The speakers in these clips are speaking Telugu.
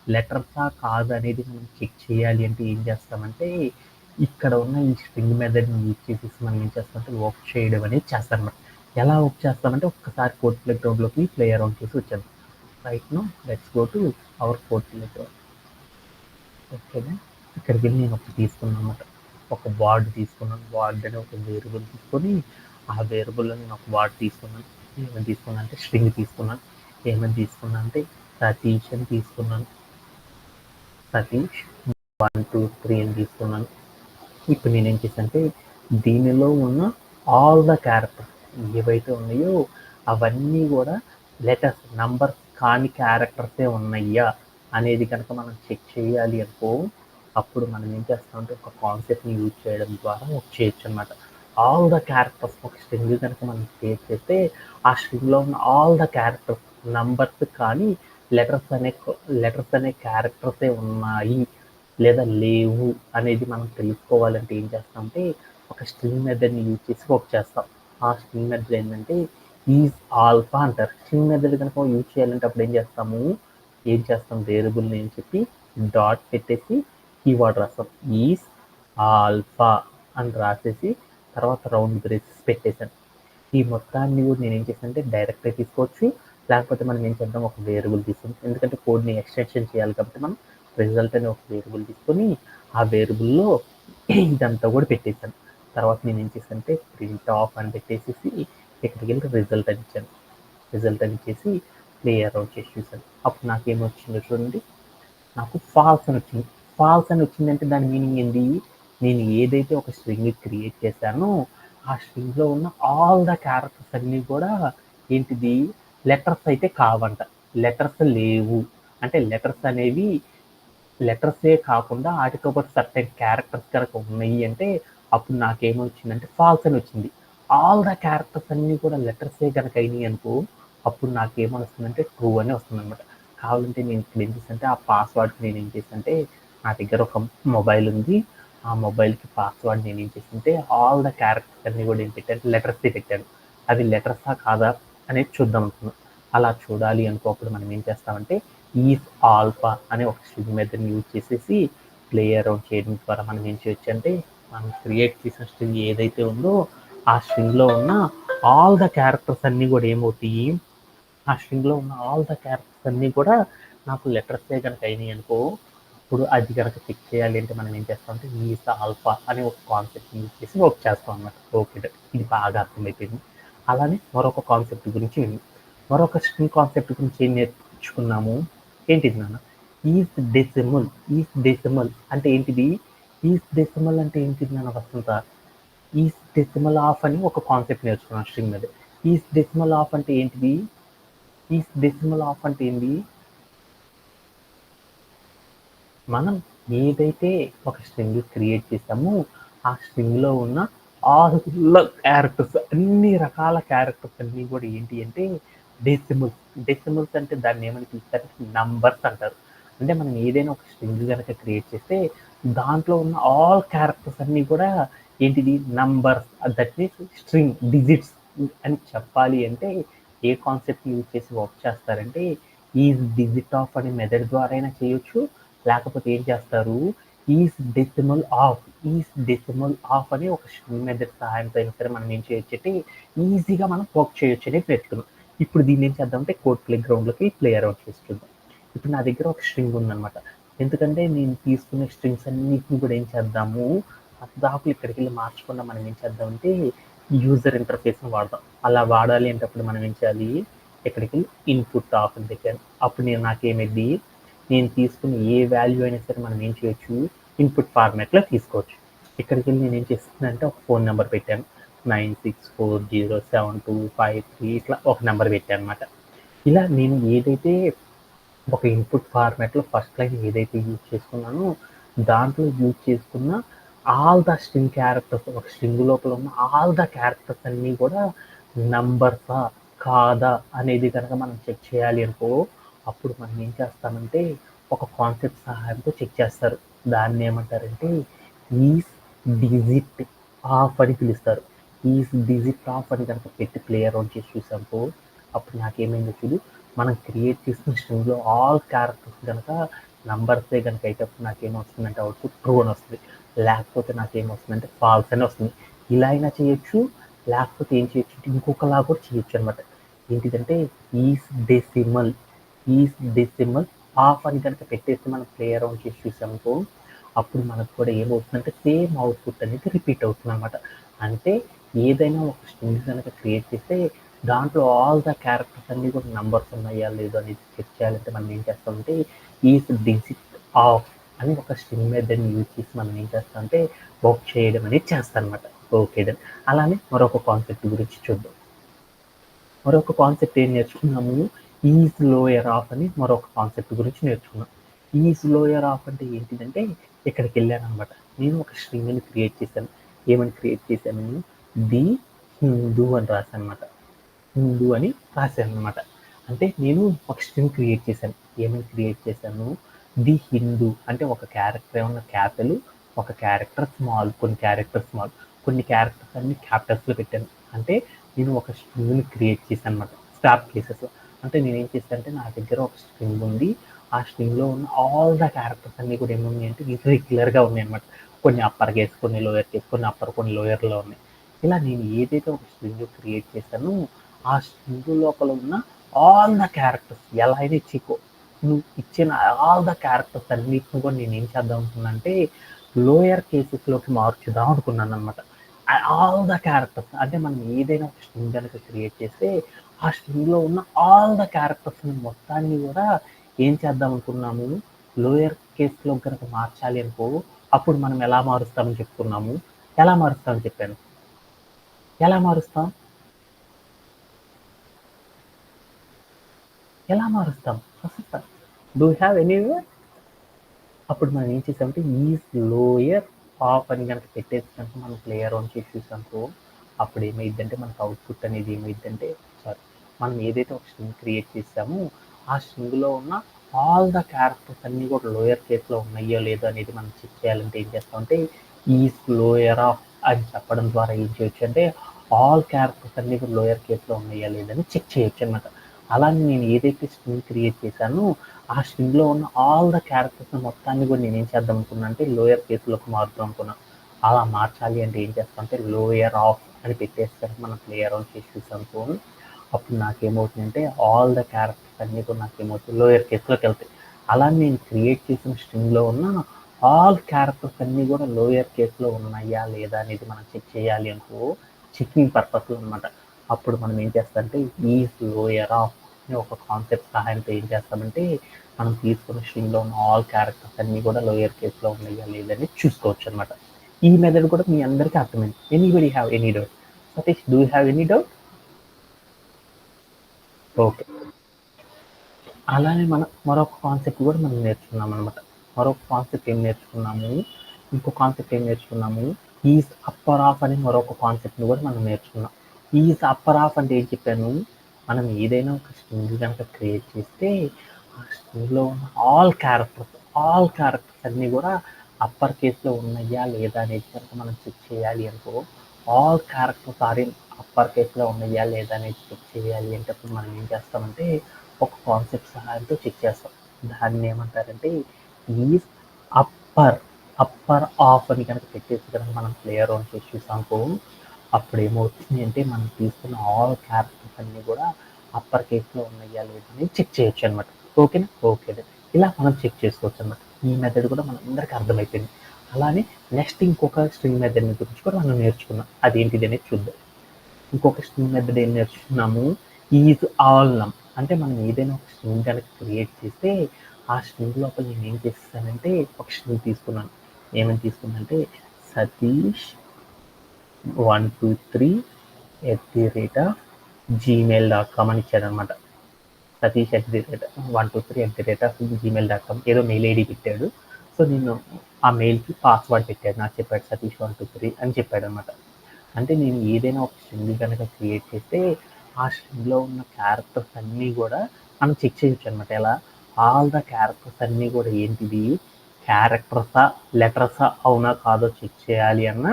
లెటర్సా కాదా అనేది మనం చెక్ చేయాలి అంటే ఏం చేస్తామంటే, ఇక్కడ ఉన్న ఈ స్ట్రింగ్ మెథడ్‌ని యూజ్ చేసేసి మనం ఏం చేస్తామంటే వర్క్ చేయడం అనేది చేస్తామన్నమాట. ఎలా వర్క్ చేస్తామంటే ఒక్కసారి కోడ్ ప్లే గ్రౌండ్‌లోకి ప్లే అరౌండ్ చేసి వచ్చాను. Right now let's go to our code play ground. ఓకేనా? ఇక్కడికెళ్ళి నేను ఒకటి తీసుకున్నానన్నమాట. ఒక వార్డ్ తీసుకున్నాను. వార్డ్ అనే ఒక వేరియబుల్ తీసుకొని, ఆ వేరియబుల్‌లో నేను ఒక వార్డ్ తీసుకున్నాను. ఏమని తీసుకున్నా అంటే స్ట్రింగ్ తీసుకున్నాను. ఏమని తీసుకున్నా అంటే సతీష్ అని తీసుకున్నాను. సతీష్ 1, 2, 3 అని తీసుకున్నాను. ఇప్పుడు నేనేం చేశానంటే దీనిలో ఉన్న ఆల్ ద క్యారెక్టర్స్ ఏవైతే ఉన్నాయో అవన్నీ కూడా లెటర్స్ నంబర్స్ కాని క్యారెక్టర్సే ఉన్నాయా అనేది కనుక మనం చెక్ చేయాలి అనుకో, అప్పుడు మనం ఏం చేస్తామంటే ఒక కాన్సెప్ట్ని యూజ్ చేయడం ద్వారా చేయొచ్చు అనమాట. ఆల్ ద క్యారెక్టర్స్ ఒక స్ట్రింగ్ కనుక మనం క్రియేట్ చేస్తే ఆ స్ట్రింగ్లో ఉన్న ఆల్ ద క్యారెక్టర్స్ నంబర్స్ కానీ లెటర్స్ అనే క్యారెక్టర్సే ఉన్నాయి లేదా లేవు అనేది మనం తెలుసుకోవాలంటే ఏం చేస్తామంటే ఒక స్ట్రింగ్ మెథడ్ని యూజ్ చేసి వర్క్ చేస్తాం. ఆ స్ట్రింగ్ మెథడ్ ఏంటంటే ఈజ్ ఆల్ఫా అంటారు. స్ట్రింగ్ మెథడ్ కనుక యూజ్ చేయాలంటే అప్పుడు ఏం చేస్తాం వేరియబుల్ నేమ్ చెప్పి డాట్ పెట్టేసి కీవర్డ్ రాస్తాం. ఈజ్ ఆల్ఫా అని రాసేసి తర్వాత రౌండ్ బ్రేసెస్ పెట్టేశాను. ఈ మొత్తాన్ని కూడా నేను ఏం చేశానంటే డైరెక్ట్గా తీసుకోవచ్చు, లేకపోతే మనం ఏం చేద్దాం ఒక వేరియబుల్ తీసుకుంటాం. ఎందుకంటే కోడ్ని ఎక్స్టెన్షన్ చేయాలి కాబట్టి మనం రిజల్ట్ అనే ఒక వేరియబుల్ తీసుకొని ఆ వేరియబుల్లో ఇదంతా కూడా పెట్టేశాను. తర్వాత నేను ఏం చేశానంటే ప్రింట్ ఆఫ్ అని పెట్టేసేసి ఇక్కడికి వెళ్ళి రిజల్ట్ అని ఇచ్చాను. రిజల్ట్ అని ఇచ్చేసి ప్లే అరౌండ్ చేసి చూశాను. అప్పుడు నాకేమొచ్చిందో చూడండి, నాకు ఫాల్స్ అని వచ్చింది. ఫాల్స్ అని వచ్చిందంటే దాని మీనింగ్ ఏంటి, నేను ఏదైతే ఒక స్ట్రింగ్ క్రియేట్ చేశానో ఆ స్ట్రింగ్లో ఉన్న ఆల్ ద క్యారెక్టర్స్ అన్నీ కూడా ఏంటిది లెటర్స్ అయితే కావంట. లెటర్స్ లేవు అంటే లెటర్స్ అనేవి లెటర్సే కాకుండా వాటితో పాటు సర్టెన్ క్యారెక్టర్స్ కనుక ఉన్నాయి అంటే అప్పుడు నాకేమొచ్చిందంటే ఫాల్స్ అని వచ్చింది. ఆల్ ద క్యారెక్టర్స్ అన్నీ కూడా లెటర్సే కనుక అయినాయి అనుకో, అప్పుడు నాకేమొస్తుందంటే ట్రూ అని వస్తుందన్నమాట. కావాలంటే నేను ఇక్కడ ఏం చేశానంటే ఆ పాస్వర్డ్కి నేను ఏం చేశానంటే నా దగ్గర ఒక మొబైల్ ఉంది. ఆ మొబైల్కి పాస్వర్డ్ నేను ఏం చేశానంటే ఆల్ ద క్యారెక్టర్స్ అన్నీ కూడా ఏం పెట్టాను లెటర్సే పెట్టాను. అవి లెటర్సా కాదా అనేది చూద్దాం అనుకున్నాను. అలా చూడాలి అనుకో అప్పుడు మనం ఏం చేస్తామంటే ఈజ్ ఆల్ఫా అనే ఒక స్ట్రింగ్ మెథడ్ని యూజ్ చేసేసి ప్లే అరౌండ్ చేయడం ద్వారా మనం ఏం చేయొచ్చు అంటే మనం క్రియేట్ చేసిన స్ట్రింగ్ ఏదైతే ఉందో ఆ స్ట్రింగ్లో ఉన్న ఆల్ ద క్యారెక్టర్స్ అన్నీ కూడా ఏమవుతాయి, ఆ స్ట్రింగ్లో ఉన్న ఆల్ ద క్యారెక్టర్స్ అన్నీ కూడా నాకు లెటర్సే కనుక అయినాయి అనుకో, ఇప్పుడు అది కనుక చెక్ చేయాలి అంటే మనం ఏం చేస్తామంటే ఈజ్ ఆల్ఫా అనే ఒక కాన్సెప్ట్ యూజ్ చేసి వర్క్ చేస్తాం అన్నమాట. ఓకే, ఇది బాగా అర్థమైపోయింది. అలానే మరొక కాన్సెప్ట్ గురించి మరొక స్ట్రింగ్ కాన్సెప్ట్ గురించి ఏం నేర్చుకున్నాము, ఏంటిది నాన్న, ఈజ్ డెసిమల్. ఈజ్ డెసిమల్ అంటే ఏంటిది, ఈజ్ డెసిమల్ అంటే ఏంటిది నాన్న వసంత, ఈజ్ డెసిమల్ ఆఫ్ అని ఒక కాన్సెప్ట్ నేర్చుకున్నాం స్ట్రింగ్ మీద. ఈజ్ డెసిమల్ ఆఫ్ అంటే ఏంటిది, ఈజ్ డెసిమల్ ఆఫ్ అంటే ఏంటి, మనం ఏదైతే ఒక స్ట్రింగ్ క్రియేట్ చేసామో ఆ స్ట్రింగ్లో ఉన్న ఆల్ క్యారెక్టర్స్ అన్ని రకాల క్యారెక్టర్స్ అన్నీ కూడా ఏంటి అంటే డెసిమల్స్. డెసిమల్స్ అంటే దాన్ని ఏమని పిలుస్తారు, నంబర్స్ అంటారు. అంటే మనం ఏదైనా ఒక స్ట్రింగ్ కనుక క్రియేట్ చేస్తే దాంట్లో ఉన్న ఆల్ క్యారెక్టర్స్ అన్నీ కూడా ఏంటిది numbers, that means string digits అని చెప్పాలి అంటే ఏ కాన్సెప్ట్ యూజ్ చేసి వర్క్ చేస్తారంటే ఈజ్ డిజిట్ ఆఫ్ అనే మెథడ్ ద్వారా అయినా చేయొచ్చు, లేకపోతే ఏం చేస్తారు ఈజ్ డెసిమల్ ఆఫ్ అని ఒక స్ట్రింగ్ మెథడ్ సహాయంతో అయినా సరే మనం ఏం చేయొచ్చు అంటే ఈజీగా మనం వర్క్ చేయొచ్చు అనేది నేర్చుకున్నాం. ఇప్పుడు దీన్ని ఏం చేద్దామంటే కోడ్ ప్లే గ్రౌండ్లోకి ప్లే అరౌండ్ చేసి చూద్దాం. ఇప్పుడు నా దగ్గర ఒక స్ట్రింగ్ ఉందన్నమాట. ఎందుకంటే నేను తీసుకునే స్ట్రింగ్స్ అన్నిటిని కూడా ఏం చేద్దాము, దాపు ఇక్కడికి వెళ్ళి మార్చకుండా మనం ఏం చేద్దామంటే యూజర్ ఇంటర్ఫేస్ని వాడదాం. అలా వాడాలి అంటే అప్పుడు మనం ఏం చేయాలి, ఇక్కడికి వెళ్ళి ఇన్పుట్ ఆఫ్ అని పెట్టాను. అప్పుడు నాకేమైంది, నేను తీసుకున్న ఏ వాల్యూ అయినా సరే మనం ఏం చేయొచ్చు ఇన్పుట్ ఫార్మాట్లో తీసుకోవచ్చు. ఇక్కడికి వెళ్ళి నేను ఏం చేస్తున్నానంటే ఒక ఫోన్ నెంబర్ పెట్టాను, 96407253 ఇట్లా ఒక నెంబర్ పెట్టాను అనమాట. ఇలా నేను ఏదైతే ఒక ఇన్పుట్ ఫార్మాట్లో ఫస్ట్ లైన్ ఏదైతే యూజ్ చేసుకున్నానో దాంట్లో యూజ్ చేసుకున్న ఆల్ ద స్ట్రింగ్ క్యారెక్టర్స్, ఒక స్ట్రింగ్ లోపల ఉన్న ఆల్ ద క్యారెక్టర్స్ అన్నీ కూడా నంబర్సా కాదా అనేది కనుక మనం చెక్ చేయాలి అనుకో, అప్పుడు మనం ఏం చేస్తామంటే ఒక కాన్సెప్ట్ సహాయంతో చెక్ చేస్తారు. దాన్ని ఏమంటారంటే ఈజ్ డిజిట్ ఆఫ్ అని పిలుస్తారు. ఈజ్ డిజిట్ ఆఫ్ అని కనుక పెట్టి ప్లే అరౌండ్ చేసి చూసామనుకో, అప్పుడు నాకేమైందో చూడు, మనం క్రియేట్ చేసిన స్ట్రింగ్లో ఆల్ క్యారెక్టర్స్ కనుక నంబర్సే కనుక అయినప్పుడు నాకేమొస్తుందంటే అవుట్పుట్ ట్రూ అని వస్తుంది, లేకపోతే నాకేమొస్తుందంటే ఫాల్స్ అని వస్తుంది. ఇలా అయినా చేయొచ్చు, లేకపోతే ఏం చేయొచ్చు అంటే ఇంకొకలా కూడా చేయొచ్చు అనమాట. ఏంటిదంటే is decimal, is decimal of అని కనుక పెట్టేసి మనం ప్లే అరౌండ్ చేసి చూసామనుకో, అప్పుడు మనకు కూడా ఏమవుతుందంటే సేమ్ అవుట్పుట్ అనేది రిపీట్ అవుతుంది అనమాట. అంటే ఏదైనా ఒక స్ట్రింగ్ కనుక క్రియేట్ చేస్తే దాంట్లో ఆల్ ద క్యారెక్టర్స్ అన్నీ కూడా నంబర్స్ ఉన్నాయా లేదో అనేది చెక్ చేయాలంటే మనం ఏం చేస్తామంటే ఈస్ డిజిట్ ఆఫ్ అని ఒక స్ట్రింగ్ మెథడ్ని యూజ్ చేసి మనం ఏం చేస్తామంటే వర్క్ చేయడం అనేది చేస్తాం అనమాట. Okay done. అలానే మరొక కాన్సెప్ట్ గురించి చూద్దాం. మరొక కాన్సెప్ట్ ఏం నేర్చుకున్నాము, ఈజ్ లోయర్ ఆఫ్ అని మరొక కాన్సెప్ట్ గురించి నేర్చుకున్నాం. ఈజ్ లోయర్ ఆఫ్ అంటే ఏంటిదంటే ఇక్కడికి వెళ్ళాను అనమాట. నేను ఒక స్ట్రింగ్ని క్రియేట్ చేశాను. ఏమని క్రియేట్ చేశాను, ది హిందూ అని రాశాను అనమాట. హిందూ అని రాశాను అనమాట. అంటే నేను ఒక స్ట్రింగ్ క్రియేట్ చేశాను. ఏమని క్రియేట్ చేశాను, ది హిందూ అంటే ఒక క్యారెక్టర్ ఏమన్నా క్యాపిటల్, ఒక క్యారెక్టర్ స్మాల్, కొన్ని క్యారెక్టర్ స్మాల్, కొన్ని క్యారెక్టర్స్ అన్ని క్యాపిటల్స్లో పెట్టాను. అంటే నేను ఒక స్ట్రింగ్ని క్రియేట్ చేశాను అనమాట స్టార్ ప్లేసెస్లో. అంటే నేను ఏం చేశాను అంటే నా దగ్గర ఒక స్ట్రింగ్ ఉంది, ఆ స్ట్రింగ్లో ఉన్న ఆల్ ద క్యారెక్టర్స్ అన్నీ కూడా ఏమున్నాయి అంటే ఇర్రెగ్యులర్గా ఉన్నాయి అనమాట. కొన్ని అప్పర్ కేస్, కొన్ని లోయర్ కేస్, కొన్ని అప్పర్, కొన్ని లోయర్లో ఉన్నాయి. ఇలా నేను ఏదైతే ఒక స్ట్రింగ్ క్రియేట్ చేశానో ఆ స్ట్రింగ్ లోపల ఉన్న ఆల్ ద క్యారెక్టర్స్ ఎలా అయినా ఇచ్చికో, నువ్వు ఇచ్చిన ఆల్ ద క్యారెక్టర్స్ అన్నిటిని కూడా నేను ఏం చేద్దాం అనుకున్నా అంటే లోయర్ కేసెస్లోకి మార్చుదాం అనుకున్నాను అనమాట. ఆల్ ద క్యారెక్టర్స్ అంటే మనం ఏదైనా ఒక స్ట్రింగ్ కనుక క్రియేట్ చేస్తే ఆ స్ట్రింగ్లో ఉన్న ఆల్ ద క్యారెక్టర్స్ని మొత్తాన్ని కూడా ఏం చేద్దాం అనుకున్నాము, లోయర్ కేస్లో కనుక మార్చాలి అనుకో, అప్పుడు మనం ఎలా మారుస్తామని చెప్పుకున్నాము, ఎలా మారుస్తామని చెప్పాను, ఎలా మారుస్తాం, ఎలా మారుస్తాం ఫస్ట్ డూ హ్యావ్ ఎనీవేర్. అప్పుడు మనం ఏం చేసామంటే ఈజ్ లోయర్ ఆఫ్ అని కనుక పెట్టేసి కనుక మనం ప్లేయర్ ఆన్ చేసి చూసామనుకో, అప్పుడు ఏమైందంటే మనకు అవుట్పుట్ అనేది ఏమైందంటే, సారీ, మనం ఏదైతే ఒక స్ట్రింగ్ క్రియేట్ చేసామో ఆ స్ట్రింగ్లో ఉన్న ఆల్ ద క్యారెక్టర్స్ అన్నీ కూడా లోయర్ కేస్లో ఉన్నాయో లేదో అనేది మనం చెక్ చేయాలంటే ఏం చేస్తామంటే ఈజ్ లోయర్ ఆఫ్ అని చెప్పడం ద్వారా ఏం చేయొచ్చు అంటే ఆల్ క్యారెక్టర్స్ అన్నీ కూడా లోయర్ కేస్లో ఉన్నాయా లేదని చెక్ చేయొచ్చు అనమాట. అలానే నేను ఏదైతే స్ట్రింగ్ క్రియేట్ చేశానో ఆ స్ట్రింగ్లో ఉన్న ఆల్ ద క్యారెక్టర్స్ మొత్తాన్ని కూడా నేను ఏం చేద్దాం అనుకున్నా అంటే లోయర్ కేసులోకి మారుదాం అనుకున్నా. అలా మార్చాలి అంటే ఏం చేస్తాం అంటే లోయర్ ఆఫ్ అని పెట్టేస్తే మనం ప్లేయర్ ఆన్ చేసి చూసాం, అప్పుడు నాకేమవుతుందంటే ఆల్ ద క్యారెక్టర్స్ అన్నీ కూడా నాకేమవుతుంది లోయర్ కేసులోకి వెళ్తాయి. అలా నేను క్రియేట్ చేసిన స్ట్రింగ్లో ఉన్న ఆల్ క్యారెక్టర్స్ అన్నీ కూడా లోయర్ కేసులో ఉన్నాయా లేదా అనేది మనం చెక్ చేయాలి అనుకో, చెకింగ్ పర్పస్లో అనమాట. అప్పుడు మనం ఏం చేస్తామంటే ఈజ్ లోయర్ ఆఫ్ అనే ఒక కాన్సెప్ట్ సహాయంతో ఏం చేస్తామంటే మనం తీసుకున్న స్ట్రింగ్లో ఉన్న ఆల్ క్యారెక్టర్స్ అన్నీ కూడా లోయర్ కేసులో ఉన్నాయా లేదని చూసుకోవచ్చు అనమాట. ఈ మెథడ్ కూడా మీ అందరికీ అర్థమైంది. Anybody have any doubt? Satish, do have any doubt? Okay. అలానే మనం మరొక కాన్సెప్ట్ కూడా మనం నేర్చుకున్నాం అనమాట. మరొక కాన్సెప్ట్ ఏం నేర్చుకున్నాము, ఇంకో కాన్సెప్ట్ ఏం నేర్చుకున్నాము, ఈజ్ అప్పర్ ఆఫ్ అని మరొక కాన్సెప్ట్ని కూడా మనం నేర్చుకున్నాం. ఈజ్ అప్పర్ ఆఫ్ అంటే ఏం చెప్పాను, మనం ఏదైనా ఒక స్ట్రింగ్ కనుక క్రియేట్ చేస్తే ఆ స్ట్రింగ్లో ఉన్న ఆల్ క్యారెక్టర్స్ అన్నీ కూడా అప్పర్ కేస్లో ఉన్నాయా లేదా అనేది కనుక మనం చెక్ చేయాలి అనుకో, all characters are in upper కేస్లో ఉన్నాయా లేదా అనేది చెక్ చేయాలి అంటే అప్పుడు మనం ఏం చేస్తామంటే ఒక కాన్సెప్ట్ సహాయంతో చెక్ చేస్తాం. దాన్ని ఏమంటారంటే ఈజ్ అప్పర్, అప్పర్ ఆఫ్ అని కనుక పెట్టేసి కనుక మనం ప్లేయర్ ఆన్ చేసి చూసామనుకో, అప్పుడు ఏమవుతుంది అంటే మనం తీసుకున్న ఆల్ క్యారెక్టర్స్ అన్నీ కూడా అప్పర్ కేస్లో ఉన్నాయా లేదని చెక్ చేయొచ్చు అనమాట. ఓకేనా? ఓకే. ఇలా మనం చెక్ చేసుకోవచ్చు అనమాట. ఈ మెథడ్ కూడా మనందరికీ అర్థమైపోయింది. అలానే నెక్స్ట్ ఇంకొక స్ట్రింగ్ మెథడ్ గురించి కూడా మనం నేర్చుకున్నాం. అదేంటిది అనేది చూద్దాం. ఇంకొక స్ట్రింగ్ మెథడ్ ఏం నేర్చుకున్నాము, ఈజ్ ఆల్ నమ్ అంటే మనం ఏదైనా ఒక స్ట్రింగ్ కనుక క్రియేట్ చేస్తే ఆ స్ట్రింగ్ లోపల నేను ఏం చేస్తానంటే ఒక స్ట్రింగ్ తీసుకున్నాను. ఏమని తీసుకున్నానంటే సతీష్ 123@gmail.com అని ఇచ్చాడనమాట. సతీష్ @123@gmail.com ఏదో మెయిల్ ఐడి పెట్టాడు. సో నేను ఆ మెయిల్కి పాస్వర్డ్ పెట్టాడు, నాకు చెప్పాడు సతీష్ 123 అని చెప్పాడు అనమాట. అంటే నేను ఏదైనా ఒక స్ట్రింగ్ కనుక క్రియేట్ చేస్తే ఆ స్ట్రింగ్లో ఉన్న క్యారెక్టర్స్ అన్నీ కూడా మనం చెక్ చేయొచ్చు అనమాట. ఎలా, ఆల్ ద క్యారెక్టర్స్ అన్నీ కూడా ఏంటిది క్యారెక్టర్సా లెటర్సా అవునా కాదో చెక్ చేయాలి అన్న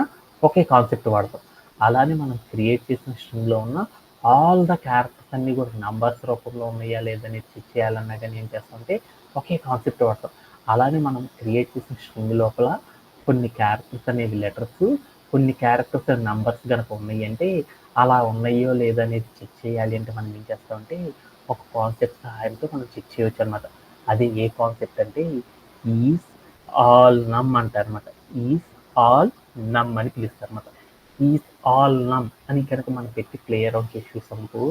ఒకే కాన్సెప్ట్ వాడతాం. అలానే మనం క్రియేట్ చేసిన స్ట్రింగ్లో ఉన్న ఆల్ ద క్యారెక్టర్స్ అన్నీ కూడా నంబర్స్ రూపంలో ఉన్నాయా లేదని చెక్ చేయాలన్నా కానీ ఏం చేస్తామంటే ఒకే కాన్సెప్ట్ వాడతాం. అలానే మనం క్రియేట్ చేసిన స్ట్రింగ్ లోపల కొన్ని క్యారెక్టర్స్ అనేవి లెటర్స్, కొన్ని క్యారెక్టర్స్ అండ్ నంబర్స్ గనక ఉన్నాయి అంటే, అలా ఉన్నాయో లేదో అనేది చెక్ చేయాలి అంటే మనం ఏం చేస్తామంటే, ఒక కాన్సెప్ట్ సహాయంతో మనం చెక్ చేయొచ్చనమాట. అది ఏ కాన్సెప్ట్ అంటే ఈజ్ ఆల్ నమ్ అంటారనమాట. ఈజ్ ఆల్ నమ్ అని పిలుస్తారనమాట. ఈజ్ ఆల్ నమ్ అని కనుక మనం పెట్టి ప్లే అరౌండ్ చేసి చూసామనుకో,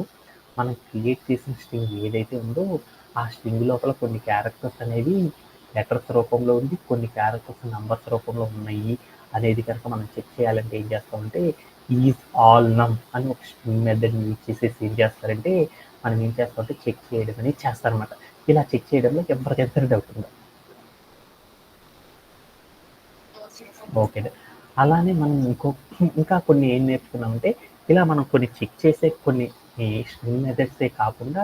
మనం క్రియేట్ చేసిన స్ట్రింగ్ ఏదైతే ఉందో ఆ స్ట్రింగ్ లోపల కొన్ని క్యారెక్టర్స్ అనేవి లెటర్స్ రూపంలో ఉంది, కొన్ని క్యారెక్టర్స్ నంబర్స్ రూపంలో ఉన్నాయి అనేది కనుక మనం చెక్ చేయాలంటే ఏం చేస్తామంటే ఈజ్ ఆల్ నమ్ అని ఒక స్ట్రింగ్ మెథడ్ యూజ్ చేసేసి ఏం చేస్తారంటే మనం ఏం చేస్తామంటే చెక్ చేయడం అనేది చేస్తారనమాట. ఇలా చెక్ చేయడంలో ఎవరికెంత డౌట్ ఉందో. ఓకే. అలానే మనం ఇంకా కొన్ని ఏం నేర్చుకున్నామంటే, ఇలా మనం కొన్ని చెక్ చేసే కొన్ని ఈ స్ట్రింగ్ మెథడ్సే కాకుండా,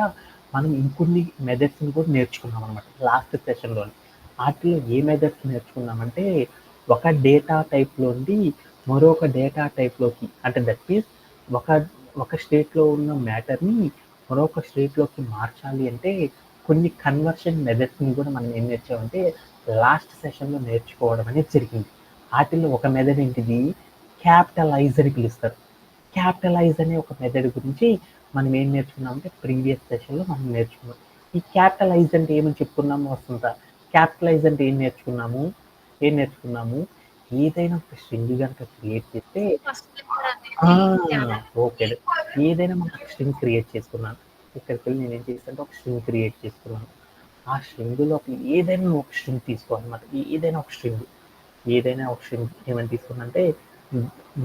మనం ఇంకొన్ని మెథడ్స్‌ని కూడా నేర్చుకున్నామనమాట లాస్ట్ సెషన్‌లోని. ఆటిల్లో ఏ మెథడ్స్ నేర్చుకున్నామంటే, ఒక డేటా టైప్‌లోండి మరొక డేటా టైప్‌లోకి అంటే దట్ మీన్స్ ఒక ఒక స్టేట్‌లో ఉన్న మ్యాటర్‌ని మరొక స్టేట్‌లోకి మార్చాలి అంటే, కొన్ని కన్వర్షన్ మెథడ్స్‌ని కూడా మనం ఏం నేర్చామంటే, లాస్ట్ సెషన్‌లో నేర్చుకోవడం అనేది జరిగింది. ఆటిల్లో ఒక మెథడ్ ఏంటిది? క్యాపిటలైజ్ అని పిలుస్తారు. క్యాపిటలైజ్ అనే ఒక మెథడ్ గురించి మనం ఏం నేర్చుకున్నామంటే ప్రీవియస్ సెషన్‌లో మనం నేర్చుకున్నాం. ఈ క్యాపిటలైజ్ అంటే ఏమని చెప్పుకున్నాము వసంత? క్యాపిటలైజ్ అంటే ఏం నేర్చుకున్నాము? ఏదైనా ఒక స్ట్రింగ్ గనక క్రియేట్ చేస్తే ఆ! ఓకే. ఏదైనా మనం ఒక స్ట్రింగ్ క్రియేట్ చేసుకున్నాను. ఇక్కడికెళ్ళి నేనేం చేశానంటే ఒక స్ట్రింగ్ క్రియేట్ చేసుకున్నాను. ఆ స్ట్రింగ్‌లోకి ఏదైనా ఒక స్ట్రింగ్ తీసుకోవాలన్నమాట. ఏదైనా ఒక స్ట్రింగ్. ఏదైనా ఒక స్ట్రింగ్ ఏమని తీసుకున్నానంటే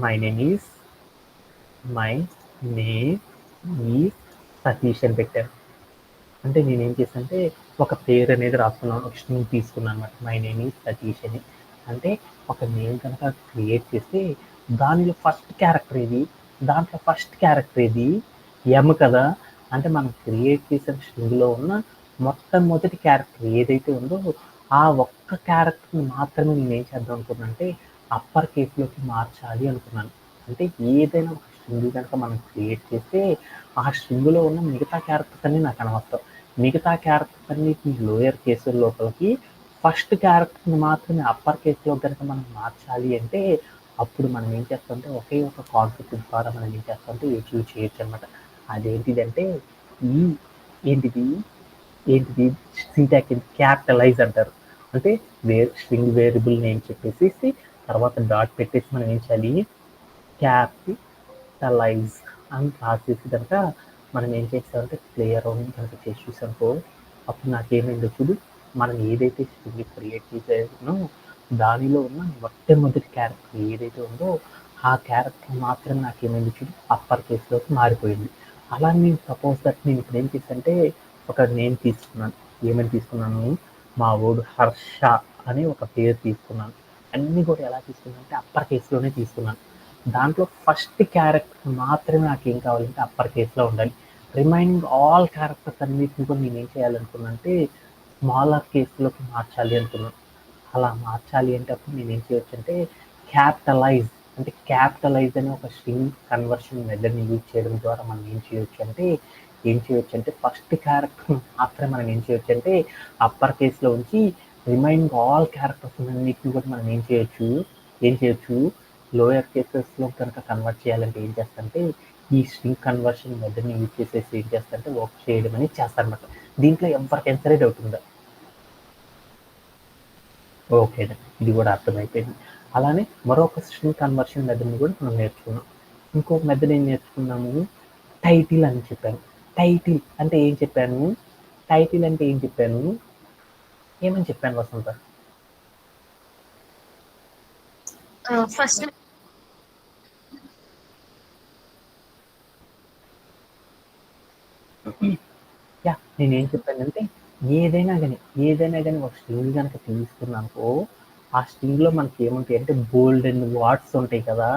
my name is my name is Satish అని పెట్టాను. అంటే నేనేం చేశానంటే ఒక పేరు అనేది రాసుకున్నాను. ఒక స్ట్రింగ్ తీసుకున్నాను అనమాట. మై నేమ్ ఈజ్ సతీష్ అని. అంటే ఒక నేమ్ కనుక క్రియేట్ చేస్తే దానిలో ఫస్ట్ క్యారెక్టర్ ఏది? దాంట్లో ఫస్ట్ క్యారెక్టర్ ఏది? ఎమ్ కదా! అంటే మనం క్రియేట్ చేసిన స్ట్రింగ్‌లో ఉన్న మొట్టమొదటి క్యారెక్టర్ ఏదైతే ఉందో ఆ ఒక్క క్యారెక్టర్‌ని మాత్రమే నేనేం చేద్దాం అనుకున్నానంటే అప్పర్ కేస్‌లోకి మార్చాలి అనుకున్నాను. అంటే ఏదైనా ఒక స్ట్రింగ్ గనక మనం క్రియేట్ చేస్తే ఆ స్ట్రింగ్‌లో ఉన్న మిగతా క్యారెక్టర్స్ అన్నీ నాకు కనబడతాయి. మిగతా క్యారెక్టర్స్ అన్నిటిని లోయర్ కేసుల లోపలికి ఫస్ట్ క్యారెక్టర్‌ని మాత్రమే అప్పర్ కేస్‌లో గనక మనం మార్చాలి అంటే అప్పుడు మనం ఏం చేస్తామంటే ఒకే ఒక కాన్సెప్ట్ ద్వారా మనం ఏం చేస్తామంటే అచీవ్ చేయొచ్చనమాట. అదేంటిదంటే ఈ ఏంటిది? ఏంటిది? సింటాక్స్ క్యాపిటలైజ్ అంటారు. అంటే స్ట్రింగ్ వేరియబుల్ నేమ్ చెప్పేసేసి తర్వాత డాట్ పెట్టేసి మనం ఏం చేయాలి? క్యాపిటలైజ్ అని రాసేసి కనుక మనం ఏం చేస్తామంటే ప్లే అరౌండ్ కనుక చేసి చూసామనుకో అప్పుడు నాకేమైందో చూడు మనం ఏదైతే స్ట్రింగ్ క్రియేట్ చేసామో దానిలో ఉన్న మొట్టమొదటి క్యారెక్టర్ ఏదైతే ఉందో ఆ క్యారెక్టర్ మాత్రం నాకేమైంది చూడు అప్పర్ కేస్‌లోకి మారిపోయింది. అలా నేను సపోజ్ దట్ నేను ఇప్పుడు ఏం చేశానంటే ఒక నేమ్ తీసుకున్నాను. ఏమని తీసుకున్నాను? మా వోడు హర్ష అని ఒక పేరు తీసుకున్నాను. అన్నీ కూడా ఎలా తీసుకున్నానంటే అప్పర్ కేస్‌లోనే తీసుకున్నాను. దాంట్లో ఫస్ట్ క్యారెక్టర్ మాత్రమే నాకేం కావాలంటే అప్పర్ కేస్‌లో ఉండాలి. రిమైనింగ్ ఆల్ క్యారెక్టర్స్ అన్నిటిని కూడా నేనేం చేయాలనుకున్నానంటే స్మాలర్ కేస్‌లోకి మార్చాలి అనుకున్నాను. అలా మార్చాలి అంటే అప్పుడు నేనేం చేయొచ్చంటే క్యాపిటలైజ్ అంటే క్యాపిటలైజ్ అనే ఒక స్ట్రింగ్ కన్వర్షన్ మెథడ్‌ని యూజ్ చేయడం ద్వారా మనం ఏం చేయొచ్చంటే ఫస్ట్ క్యారెక్టర్ మాత్రమే మనం ఏం చేయొచ్చంటే అప్పర్ కేస్‌లో ఉంచి రిమైనింగ్ ఆల్ క్యారెక్టర్స్ అన్నిటిని కూడా మనం ఏం చేయొచ్చు లోయర్ కేసెస్‌లో కనుక కన్వర్ట్ చేయాలంటే ఏం చేస్తారంటే ఈ స్ట్రింగ్ కన్వర్షన్ మెథడ్‌ని యూజ్ చేసేసి ఏం చేస్తారంటే వర్క్ చేయడం అనేది చేస్తారనమాట. దీంట్లో ఎవరికైనా సరే డౌట్ ఉందా? ఓకే. ఇది కూడా అర్థమైపోయింది. అలానే మరొక స్ట్రింగ్ కన్వర్షన్ మెథడ్‌ని కూడా మనం నేర్చుకున్నాం. ఇంకొక మెథడ్ ఏం నేర్చుకున్నాము? టైటిల్ అని చెప్పాను. టైటిల్ అంటే ఏం చెప్పాను? టైటిల్ అంటే ఏం చెప్పాను? ఏమని చెప్పాను వసంత? First yeah! నేనేం చెప్పానంటే ఏదైనా గాని ఒక స్ట్రింగ్ గనక తీసుకున్నామనుకో, ఆ స్ట్రింగ్‌లో మనకేముంటాయంటే బోలెడన్ని వర్డ్స్ ఉంటాయి కదా!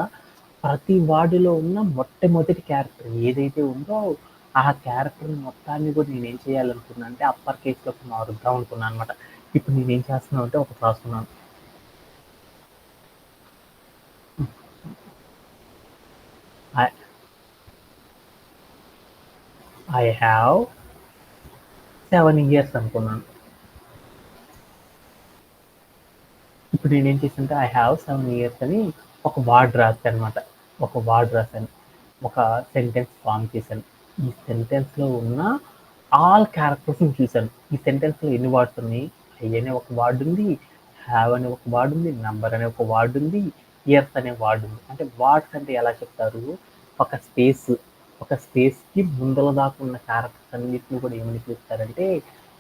ప్రతి వర్డ్‌లో ఉన్న మొట్టమొదటి క్యారెక్టర్ ఏదైతే ఉందో, ఆ క్యారెక్టర్ మొత్తాన్ని కూడా నేనేం చేయాలనుకున్నానంటే అప్పర్ కేస్‌లోకి మారుద్దాం అనుకున్నాననమాట. ఇప్పుడు నేనేం చేస్తున్నానంటే ఒకటి రాస్తున్నాను. ఐ ఐ హావ్ 7 ఇయర్స్ అనుకున్నాను. ఇప్పుడు నేనేం చేశానంటే ఐ హ్యావ్ 7 ఇయర్స్ అని ఒక వర్డ్ రాశాను అనమాట. ఒక వర్డ్ రాశాను. ఒక సెంటెన్స్ ఫార్మ్ చేశాను. ఈ సెంటెన్స్‌లో ఉన్న ఆల్ క్యారెక్టర్స్‌ని చూశాను. ఈ సెంటెన్స్‌లో ఎన్ని వర్డ్స్ ఉన్నాయి? ఐ అనే ఒక వర్డ్ ఉంది. హ్యావ్ అనే ఒక వర్డ్ ఉంది. నంబర్ అనే ఒక వర్డ్ ఉంది. ఇయర్స్ అనే వర్డ్ ఉంది. అంటే వర్డ్స్ అంటే ఎలా చెప్తారు? ఒక స్పేస్ ఒక స్పేస్‌కి ముందల దాకా ఉన్న క్యారెక్టర్స్ అన్నిటిని కూడా ఏమని పిలుస్తారంటే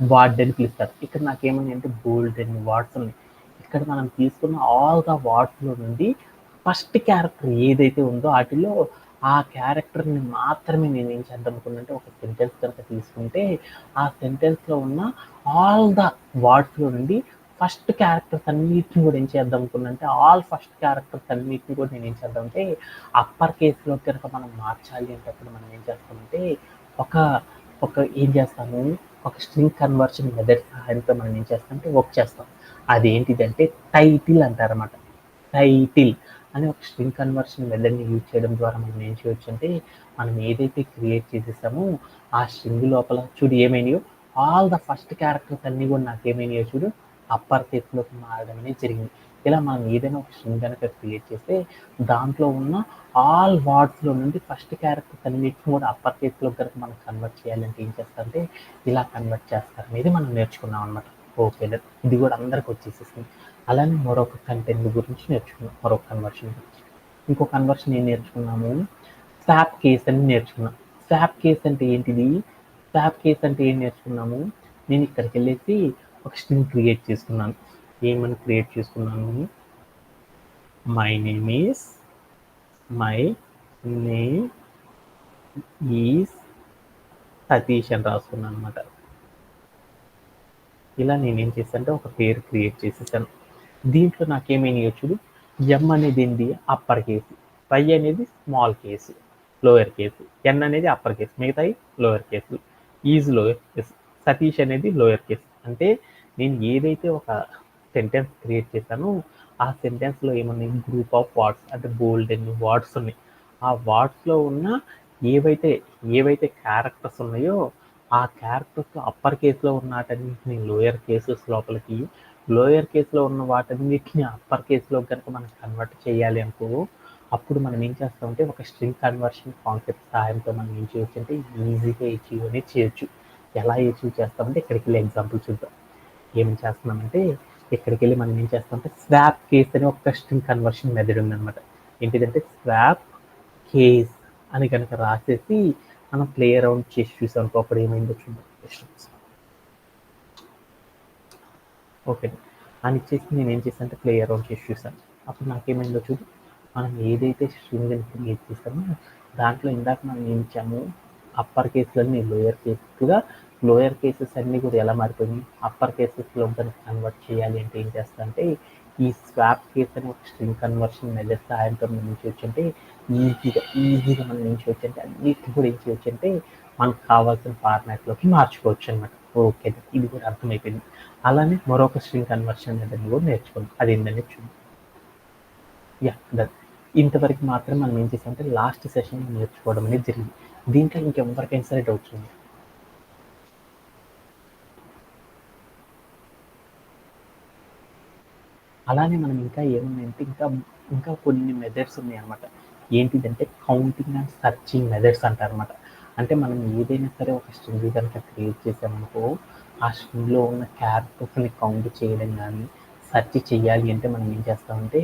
వర్డ్ అని పిలుస్తారు. ఇక్కడ నాకేమన్నాయి అంటే బోల్డ్ అన్ని వర్డ్స్ ఉన్నాయి. ఇక్కడ మనం తీసుకున్న ఆల్ ద వర్డ్స్‌లో నుండి ఫస్ట్ క్యారెక్టర్ ఏదైతే ఉందో ఆటిలో ఆ క్యారెక్టర్‌ని మాత్రమే నేనేం చేద్దామనుకున్నానంటే ఒక సెంటెన్స్ కనుక తీసుకుంటే ఆ సెంటెన్స్‌లో ఉన్న ఆల్ ద వర్డ్స్‌లో నుండి ఫస్ట్ క్యారెక్టర్స్ అన్నిటిని కూడా ఏం చేద్దాం అనుకున్నానంటే ఆల్ ఫస్ట్ క్యారెక్టర్స్ అన్నిటిని కూడా నేను ఏం చేద్దామంటే అప్పర్ కేస్‌లో కనుక మనం మార్చాలి అంటే అప్పుడు మనం ఏం చేస్తామంటే ఒక ఒక ఏం చేస్తాము ఒక స్ట్రింగ్ కన్వర్షన్ మెథడ్ సహాయంతో మనం ఏం చేస్తామంటే వర్క్ చేస్తాం. అదేంటిదంటే టైటిల్ అంటారన్నమాట. టైటిల్ అనే ఒక స్ట్రింగ్ కన్వర్షన్ మెథడ్‌ని యూజ్ చేయడం ద్వారా మనం ఏం చేయొచ్చంటే మనం ఏదైతే క్రియేట్ చేసేసామో ఆ స్ట్రింగ్ లోపల చూడు ఏమైనాయో ఆల్ ద ఫస్ట్ క్యారెక్టర్స్ అన్నీ కూడా నాకేమైనాయో చూడు అప్పర్ కేస్‌లోకి మారడం అనేది జరిగింది. ఇలా మనం ఏదైనా ఒక స్ట్రింగ్ కనుక క్రియేట్ చేస్తే దాంట్లో ఉన్న ఆల్ వర్డ్స్‌లో నుండి ఫస్ట్ క్యారెక్టర్స్ అన్నిటిని కూడా అప్పర్ కేస్‌లోకి గనుక మనం కన్వర్ట్ చేయాలంటే ఏం చేస్తారంటే ఇలా కన్వర్ట్ చేస్తారనేది మనం నేర్చుకున్నాం అనమాట. ఓకే. ఇది కూడా అందరికి వచ్చేసేసింది. అలానే మరొక కంటెంట్ గురించి నేర్చుకున్నాం. మరొక కన్వర్షన్ గురించి. ఇంకో కన్వర్షన్ ఏం నేర్చుకున్నాము? స్వాప్ కేస్ అని నేర్చుకున్నాం. స్వాప్ కేస్ అంటే ఏంటిది? స్వాప్ కేస్ అంటే ఏం నేర్చుకున్నాము? నేను ఇక్కడికి వెళ్ళేసి ఒక స్ట్రింగ్ క్రియేట్ చేసుకున్నాను. ఏమని క్రియేట్ చేసుకున్నాను? My name is my name is Satish అని రాసుకున్నాను అనమాట. ఇలా నేనేం చేశానంటే ఒక పేరు క్రియేట్ చేసేసాను. దీంట్లో నాకేమైనాయో చూడు ఎం అనేది ఏంటి అప్పర్ కేసు, వై అనేది స్మాల్ కేసు లోయర్ కేసు, ఎన్ అనేది అప్పర్ కేసు, మిగతాయి lower case, is lower case, Satish అనేది లోయర్ కేసు. అంటే నేను ఏదైతే ఒక సెంటెన్స్ క్రియేట్ చేశానో ఆ సెంటెన్స్లో ఏమున్నాయి గ్రూప్ ఆఫ్ వర్డ్స్ అంటే బోల్డ్ ఎన్ని వర్డ్స్ ఉన్నాయి. ఆ వర్డ్స్లో ఉన్న ఏవైతే ఏవైతే క్యారెక్టర్స్ ఉన్నాయో ఆ క్యారెక్టర్స్ అప్పర్ కేసులో ఉన్న వాటన్నిటిని లోయర్ కేసెస్ లోపలికి లోయర్ కేసులో ఉన్న వాటన్నిటిని అప్పర్ కేసులో కనుక మనం కన్వర్ట్ చేయాలి అనుకో అప్పుడు మనం ఏం చేస్తామంటే ఒక స్ట్రింగ్ కన్వర్షన్ కాన్సెప్ట్ సహాయంతో మనం ఏం చేయొచ్చు అంటే ఈజీగా అచీవ్ అనేది చేయొచ్చు. ఎలా అచీవ్ చేస్తామంటే ఇక్కడికి వెళ్ళి ఎగ్జాంపుల్ చూద్దాం. ఏం చేస్తున్నామంటే ఇక్కడికి వెళ్ళి మనం ఏం చేస్తామంటే స్వాప్ కేస్ అని ఒక స్ట్రింగ్ కన్వర్షన్ మెథడ్ ఉందన్నమాట. ఏంటిదంటే స్వాప్ కేస్ అని కనుక రాసేసి మనం ప్లే అరౌండ్ చేసి చూసాం అనుకో అప్పుడు ఏమైందో చూద్దాం. ఓకే అని ఇచ్చేసి నేను ఏం చేశాను అంటే ప్లే అరౌండ్ చేసి చూసాను. అప్పుడు నాకేమైందో చూడు మనం ఏదైతే స్ట్రింగ్ అని క్రియేట్ చేసామో దాంట్లో ఇందాక మనం ఏం ఇచ్చాము అప్పర్ కేసులన్నీ లోయర్ కేసెస్గా లోయర్ కేసెస్ అన్నీ కూడా ఎలా మారిపోయినాయి అప్పర్ కేసెస్లో కనుక కన్వర్ట్ చేయాలి అంటే ఏం చేస్తా అంటే ఈ స్వాప్ కేస్ అని ఒక స్ట్రింగ్ కన్వర్షన్ మెథడ్ సహాయంతో మనం ఏం చేయొచ్చు అంటే ఈజీగా మనం ఏం చేయొచ్చు అంటే అన్నిటిని కూడా ఏం చేయొచ్చు అంటే మనకు కావాల్సిన ఫార్మాట్లోకి మార్చుకోవచ్చు అనమాట. ఓకే ఇది కూడా అర్థమైపోయింది. అలానే మరొక స్ట్రింగ్ కన్వర్షన్ మెథడ్ని కూడా నేర్చుకుందాం. అదేంటనేది చూద్దాం. దట్ ఇంతవరకు మాత్రం మనం ఏం చేసామంటే లాస్ట్ సెషన్ నేర్చుకోవడం అనేది జరిగింది. దీంట్లో ఇంకెవరికైనా సరే డౌట్స్ ఉన్నాయి? అలానే మనం ఇంకా ఏమున్నాయంటే ఇంకా కొన్ని మెథడ్స్ ఉన్నాయి అనమాట. ఏంటిదంటే కౌంటింగ్ అండ్ సర్చింగ్ మెథడ్స్ అంటారనమాట. అంటే మనం ఏదైనా సరే ఒక స్ట్రింగ్ కనుక క్రియేట్ చేసామనుకో ఆ స్ట్రింగ్లో ఉన్న క్యారెక్టర్స్ని కౌంట్ చేయడం కానీ సెర్చ్ చేయాలి అంటే మనం ఏం చేస్తామంటే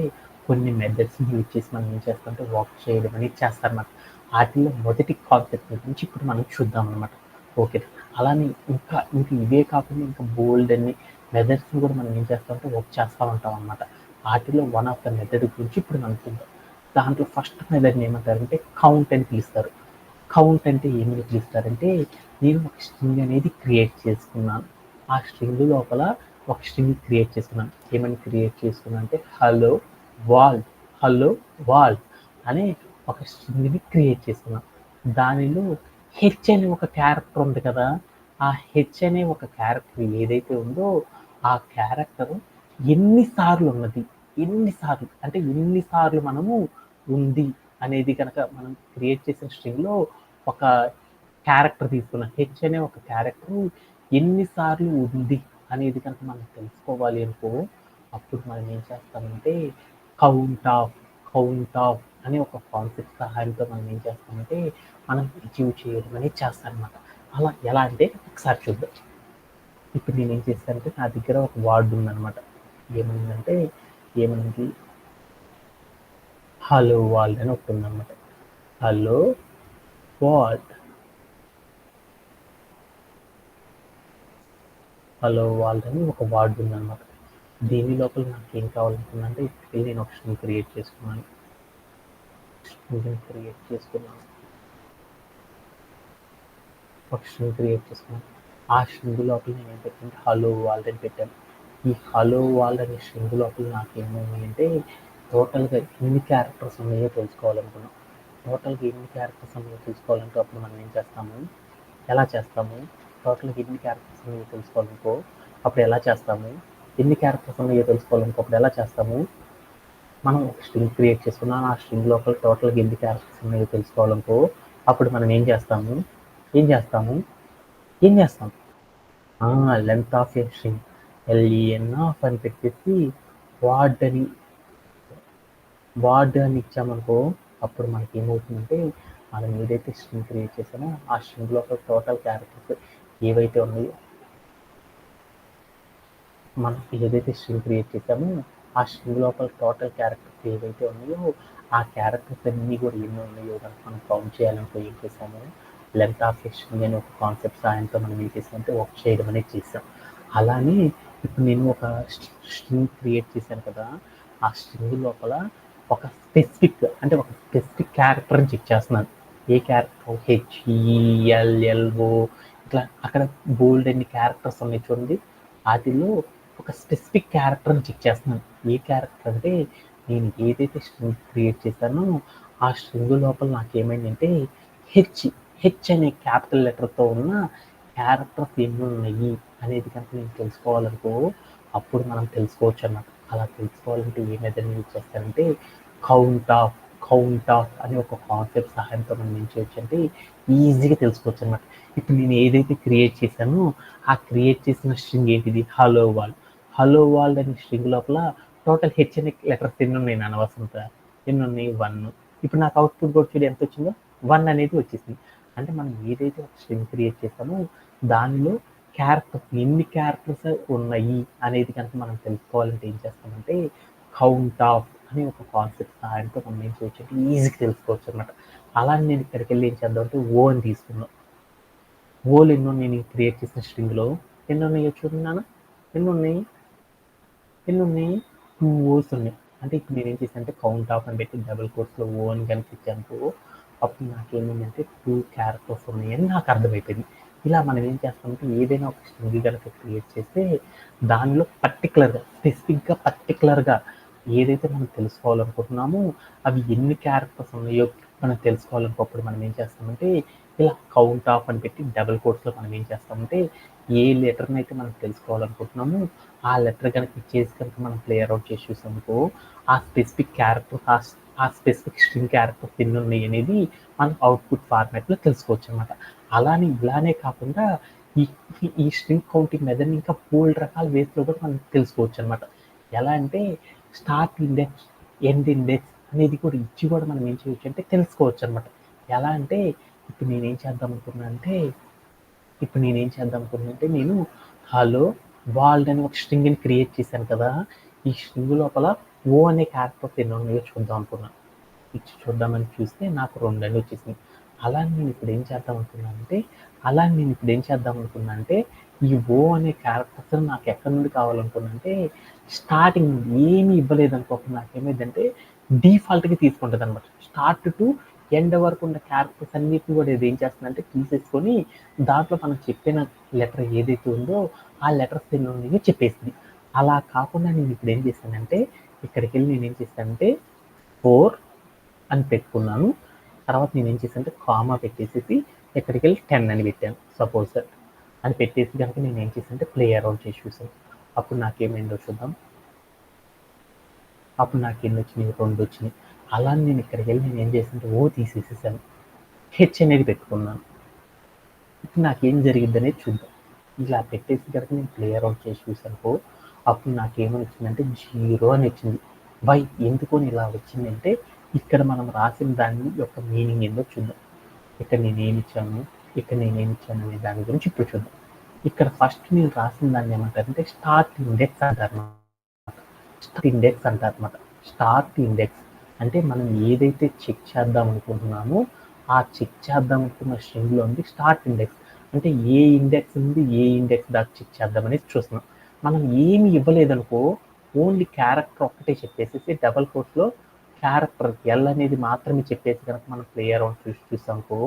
కొన్ని మెథడ్స్ని యూజ్ చేసి మనం ఏం చేస్తామంటే వర్క్ చేయడం అనేది చేస్తారన్నమాట. వాటిల్లో మొదటి కాన్సెప్ట్ గురించి ఇప్పుడు మనం చూద్దాం అనమాట. ఓకే అలానే ఇంకా ఇవే కాకుండా ఇంకా బోల్డ్ అన్ని మెథడ్స్ని కూడా మనం ఏం చేస్తామంటే వర్క్ చేస్తూ ఉంటాం అనమాట. వాటిలో వన్ ఆఫ్ ద మెథడ్ గురించి ఇప్పుడు మనం చూద్దాం. దాంట్లో ఫస్ట్ మెథడ్ని ఏమంటారంటే కౌంట్ అని పిలుస్తారు. కౌంట్ అంటే ఏమని పిలుస్తారంటే నేను ఒక స్ట్రింగ్ అనేది క్రియేట్ చేసుకున్నాను. ఆ స్ట్రింగ్ లోపల ఒక స్ట్రింగ్ క్రియేట్ చేసుకున్నాను. ఏమని క్రియేట్ చేసుకున్నాను అంటే వాల్ హలో వాల్ అనే ఒక స్ట్రింగ్ని క్రియేట్ చేసుకున్నాను. దానిలో హెచ్ అనే ఒక క్యారెక్టర్ ఉంది కదా ఆ హెచ్ అనే ఒక క్యారెక్టర్ ఏదైతే ఉందో ఆ క్యారెక్టర్ ఎన్నిసార్లు ఉన్నది ఎన్నిసార్లు అంటే ఎన్నిసార్లు మనము ఉంది అనేది కనుక మనం క్రియేట్ చేసిన స్ట్రింగ్లో ఒక క్యారెక్టర్ తీసుకున్నాం. హెచ్ అనే ఒక క్యారెక్టర్ ఎన్నిసార్లు ఉంది అనేది కనుక మనం తెలుసుకోవాలి అనుకో అప్పుడు మనం ఏం చేస్తామంటే కౌంట్ ఆఫ్ అనే ఒక కాన్సెప్ట్ సహాయంతో మనం ఏం చేస్తామంటే మనం అచీవ్ చేయడం అనేది చేస్తామన్నమాట. అలా ఎలా అంటే ఒకసారి చూద్దాం. ఇప్పుడు నేనేం చేశానంటే నా దగ్గర ఒక వర్డ్ ఉందనమాట. ఏమైందంటే ఏమైంది హలో వరల్డ్ అని ఒకటి ఉందన్నమాట. హలో వరల్డ్, హలో వరల్డ్ అని ఒక వర్డ్ ఉందన్నమాట. దీని లోపల నాకు ఏం కావాలనుకున్నానంటే ఇప్పుడు నేను ఒక స్ట్రింగ్ క్రియేట్ చేసుకున్నాను. ఆ స్ట్రింగ్ లోపల నేను ఏం పెట్టానంటే హలో వరల్డ్ అని పెట్టాను. ఈ హలో వరల్డ్ అనే స్ట్రింగ్ లోపల నాకు ఏమైందంటే టోటల్గా ఎన్ని క్యారెక్టర్స్ ఉన్నాయో తెలుసుకోవాలనుకున్నాం. టోటల్గా ఎన్ని క్యారెక్టర్స్ ఉన్నాయో తెలుసుకోవాలంటే అప్పుడు మనం ఏం చేస్తాము, ఎలా చేస్తాము, టోటల్గా ఎన్ని క్యారెక్టర్స్ ఉన్నాయో తెలుసుకోవాలనుకో అప్పుడు ఎలా చేస్తాము, ఎన్ని క్యారెక్టర్స్ ఉన్నాయో తెలుసుకోవాలనుకో అప్పుడు ఎలా చేస్తాము, మనం ఒక స్ట్రింగ్ క్రియేట్ చేసుకున్నాం. ఆ స్ట్రింగ్ లోపల టోటల్గా ఎన్ని క్యారెక్టర్స్ ఉన్నాయో తెలుసుకోవాలనుకో అప్పుడు మనం ఏం చేస్తాము, length of a string LEN of అని పెట్టేసి వార్డ్ అని ఇచ్చామనుకో అప్పుడు మనకి ఏమవుతుందంటే మనం ఏదైతే స్ట్రింగ్ క్రియేట్ చేసామో ఆ స్ట్రింగ్ లోపల టోటల్ క్యారెక్టర్స్ ఏవైతే ఉన్నాయో మనం ఏదైతే స్ట్రింగ్ క్రియేట్ చేసామో ఆ స్ట్రింగ్ లోపల టోటల్ క్యారెక్టర్స్ ఏవైతే ఉన్నాయో ఆ క్యారెక్టర్స్ అన్నీ కూడా ఎన్ని ఉన్నాయో కనుక మనం కౌంట్ చేయాలనుకో ఏం చేసాము, లెంత్ ఆఫ్ ఏ స్ట్రింగ్ అనే ఒక కాన్సెప్ట్ సాయంతో మనం ఏం చేసామంటే వర్క్ చేయడం అనేది చేసాం. అలానే ఇప్పుడు నేను ఒక స్ట్రింగ్ క్రియేట్ చేశాను కదా, ఆ స్ట్రింగ్ లోపల ఒక స్పెసిఫిక్ క్యారెక్టర్ని చెక్ చేస్తున్నాను. ఏ క్యారెక్టర్ HELLO ఇట్లా అక్కడ బోల్డ్ అన్ని క్యారెక్టర్స్ ఉన్నాయి చూడండి. వాటిల్లో ఒక స్పెసిఫిక్ క్యారెక్టర్ని చెక్ చేస్తున్నాను. ఏ క్యారెక్టర్ అంటే నేను ఏదైతే స్ట్రింగ్ క్రియేట్ చేశానో ఆ స్ట్రింగ్ లోపల నాకు ఏమైందంటే హెచ్ అనే క్యాపిటల్ లెటర్తో ఉన్న క్యారెక్టర్స్ ఎన్ని ఉన్నాయి అనేది కనుక నేను తెలుసుకోవాలనుకో అప్పుడు మనం తెలుసుకోవచ్చు అన్నమాట. అలా తెలుసుకోవాలంటే ఏ మెథడ్ యూజ్ చేస్తారంటే కౌంట్ ఆఫ్ అనే ఒక కాన్సెప్ట్ సహాయంతో మనం ఏం చేయొచ్చు అంటే ఈజీగా తెలుసుకోవచ్చు అనమాట. ఇప్పుడు నేను ఏదైతే క్రియేట్ చేశానో ఆ క్రియేట్ చేసిన స్ట్రింగ్ ఏంటిది హలో వరల్డ్ అనే స్ట్రింగ్ లోపల టోటల్ హెచ్ అనే లెటర్స్ ఎన్ని ఉన్నాయి నాన్న వసంత, ఎన్ని ఉన్నాయి 1. ఇప్పుడు నాకు అవుట్పుట్ కూడా చూడు ఎంత వచ్చిందో 1 అనేది వచ్చేసింది. అంటే మనం ఏదైతే ఒక స్ట్రింగ్ క్రియేట్ చేస్తామో దానిలో ఎన్ని క్యారెక్టర్స్ ఉన్నాయి అనేది కనుక మనం తెలుసుకోవాలంటే ఏం చేస్తామంటే కౌంట్ ఆఫ్ అనే ఒక కాన్సెప్ట్ సహాయంతో మనం ఏం చేయొచ్చు అంటే ఈజీగా తెలుసుకోవచ్చు అనమాట. అలానే నేను ఇక్కడికి వెళ్ళి ఏం చేద్దాం అంటే ఓ అని తీసుకున్నాం. ఓలు ఎన్ని ఉన్నాయి నేను క్రియేట్ చేసిన స్ట్రింగ్లో, ఎన్ని ఉన్నాయో చూడండి, ఎన్ని ఉన్నాయి 2 ఓస్ ఉన్నాయి. అంటే ఇప్పుడు నేను ఏం చేశాను అంటే కౌంట్ ఆఫ్ అని పెట్టి డబుల్ కోట్స్లో ఓ అని కనిపించాను. అప్పుడు నాకేమైందంటే 2 క్యారెక్టర్స్ ఉన్నాయని నాకు అర్థమైపోయింది. ఇలా మనం ఏం చేస్తామంటే ఏదైనా ఒక స్ట్రింగ్ కనుక క్రియేట్ చేస్తే దానిలో పర్టికులర్గా ఏదైతే మనం తెలుసుకోవాలనుకుంటున్నామో అవి ఎన్ని క్యారెక్టర్స్ ఉన్నాయో మనం తెలుసుకోవాలనుకున్నప్పుడు మనం ఏం చేస్తామంటే ఇలా కౌంట్ ఆఫ్ అని పెట్టి డబుల్ కోట్స్లో మనం ఏం చేస్తామంటే ఏ లెటర్ని అయితే మనం తెలుసుకోవాలనుకుంటున్నామో ఆ లెటర్ కనుక ఇచ్చేసి కనుక మనం ప్లేయర్ అవుట్ చేసి చూసామనుకో ఆ స్పెసిఫిక్ క్యారెక్టర్ ఆ స్పెసిఫిక్ స్ట్రింగ్ క్యారెక్టర్స్ ఎన్ని ఉన్నాయి అనేది మనం అవుట్పుట్ ఫార్మాట్లో తెలుసుకోవచ్చు అనమాట. ఇలానే కాకుండా ఈ స్ట్రింగ్ కౌంటింగ్ మెథడ్ని ఇంకా బోల్డ్ రకాల వేస్లో కూడా మనం తెలుసుకోవచ్చు అనమాట. ఎలా అంటే స్టార్ట్ ఇండెక్స్, ఎండ్ ఇండెక్స్ అనేది కూడా ఇచ్చి కూడా మనం ఏం చేయొచ్చు అంటే తెలుసుకోవచ్చు అనమాట. ఎలా అంటే ఇప్పుడు నేనేం చేద్దాం అనుకున్నానంటే నేను హలో వరల్డ్ అని ఒక స్ట్రింగ్ని క్రియేట్ చేశాను కదా, ఈ స్ట్రింగ్ లోపల ఓ అనే క్యారెక్టర్స్ ఎన్ని ఉన్నాయో చూద్దామని చూస్తే నాకు 2 అని వచ్చేసింది. అలానే నేను ఇప్పుడు ఏం చేద్దాం అనుకున్నానంటే ఈ ఓ అనే క్యారెక్టర్స్ నాకు ఎక్కడి నుండి కావాలనుకున్నానంటే స్టార్టింగ్ ఏమీ ఇవ్వలేదనుకోకుండా నాకేమైందంటే డిఫాల్ట్గా తీసుకుంటుంది అనమాట. స్టార్ట్ టు ఎండ్ వరకు ఉన్న క్యారెక్టర్స్ అన్నిటిని కూడా ఇది ఏం చేస్తుందంటే తీసేసుకొని దాంట్లో మనం చెప్పిన లెటర్ ఏదైతే ఉందో ఆ లెటర్స్ ఎన్ని ఉన్నాయో చెప్పేసింది. అలా కాకుండా నేను ఇప్పుడు ఏం చేశానంటే ఇక్కడికి వెళ్ళి నేనేం చేశానంటే 4 అని పెట్టుకున్నాను. తర్వాత నేనేం చేశానంటే కామా పెట్టేసేసి ఇక్కడికి వెళ్ళి 10 అని పెట్టాను సపోజ్ అని పెట్టేసి కనుక నేను ఏం చేశానంటే ప్లే అరౌండ్ చేసి చూసాను. అప్పుడు నాకేమైందో చూద్దాం. అప్పుడు నాకు ఎన్ని వచ్చినాయి, 2 వచ్చినాయి. అలా నేను ఇక్కడికి వెళ్ళి నేను ఏం చేశానంటే ఓ తీసేసేసాను, హెచ్ అనేది పెట్టుకున్నాను. ఇప్పుడు నాకేం జరిగింది అనేది చూద్దాం. ఇలా పెట్టేసి కనుక నేను ప్లే అరౌండ్ చేసి చూసానుకో అప్పుడు నాకేమని వచ్చిందంటే 0 అని వచ్చింది. వై ఎందుకు ఇలా వచ్చిందంటే ఇక్కడ మనం రాసిన దాని యొక్క మీనింగ్ ఏందో చూద్దాం. ఇక్కడ నేనేమి ఇచ్చాను, ఇక్కడ నేనేమి ఇచ్చాను అనే దాని గురించి ఇప్పుడు చూద్దాం. ఇక్కడ ఫస్ట్ నేను రాసిన దాన్ని ఏమంటారంటే స్టార్ట్ ఇండెక్స్ అంటారన్నమాట. స్టార్ట్ ఇండెక్స్ అంటే మనం ఏదైతే చెక్ చేద్దాం అనుకుంటున్నామో ఆ చెక్ చేద్దాం అనుకున్న స్ట్రింగ్లో ఉంది స్టార్ట్ ఇండెక్స్. అంటే ఏ ఇండెక్స్ నుండి ఏ ఇండెక్స్ దాకా చెక్ చేద్దామనేది చూస్తున్నాం. మనం ఏమి ఇవ్వలేదనుకో, ఓన్లీ క్యారెక్టర్ ఒక్కటే చెప్పేసి డబల్ కోట్స్లో క్యారెక్టర్ ఎల్ అనేది మాత్రమే చెప్పేసి కనుక మనం ప్లే అరౌండ్ చూసామనుకో,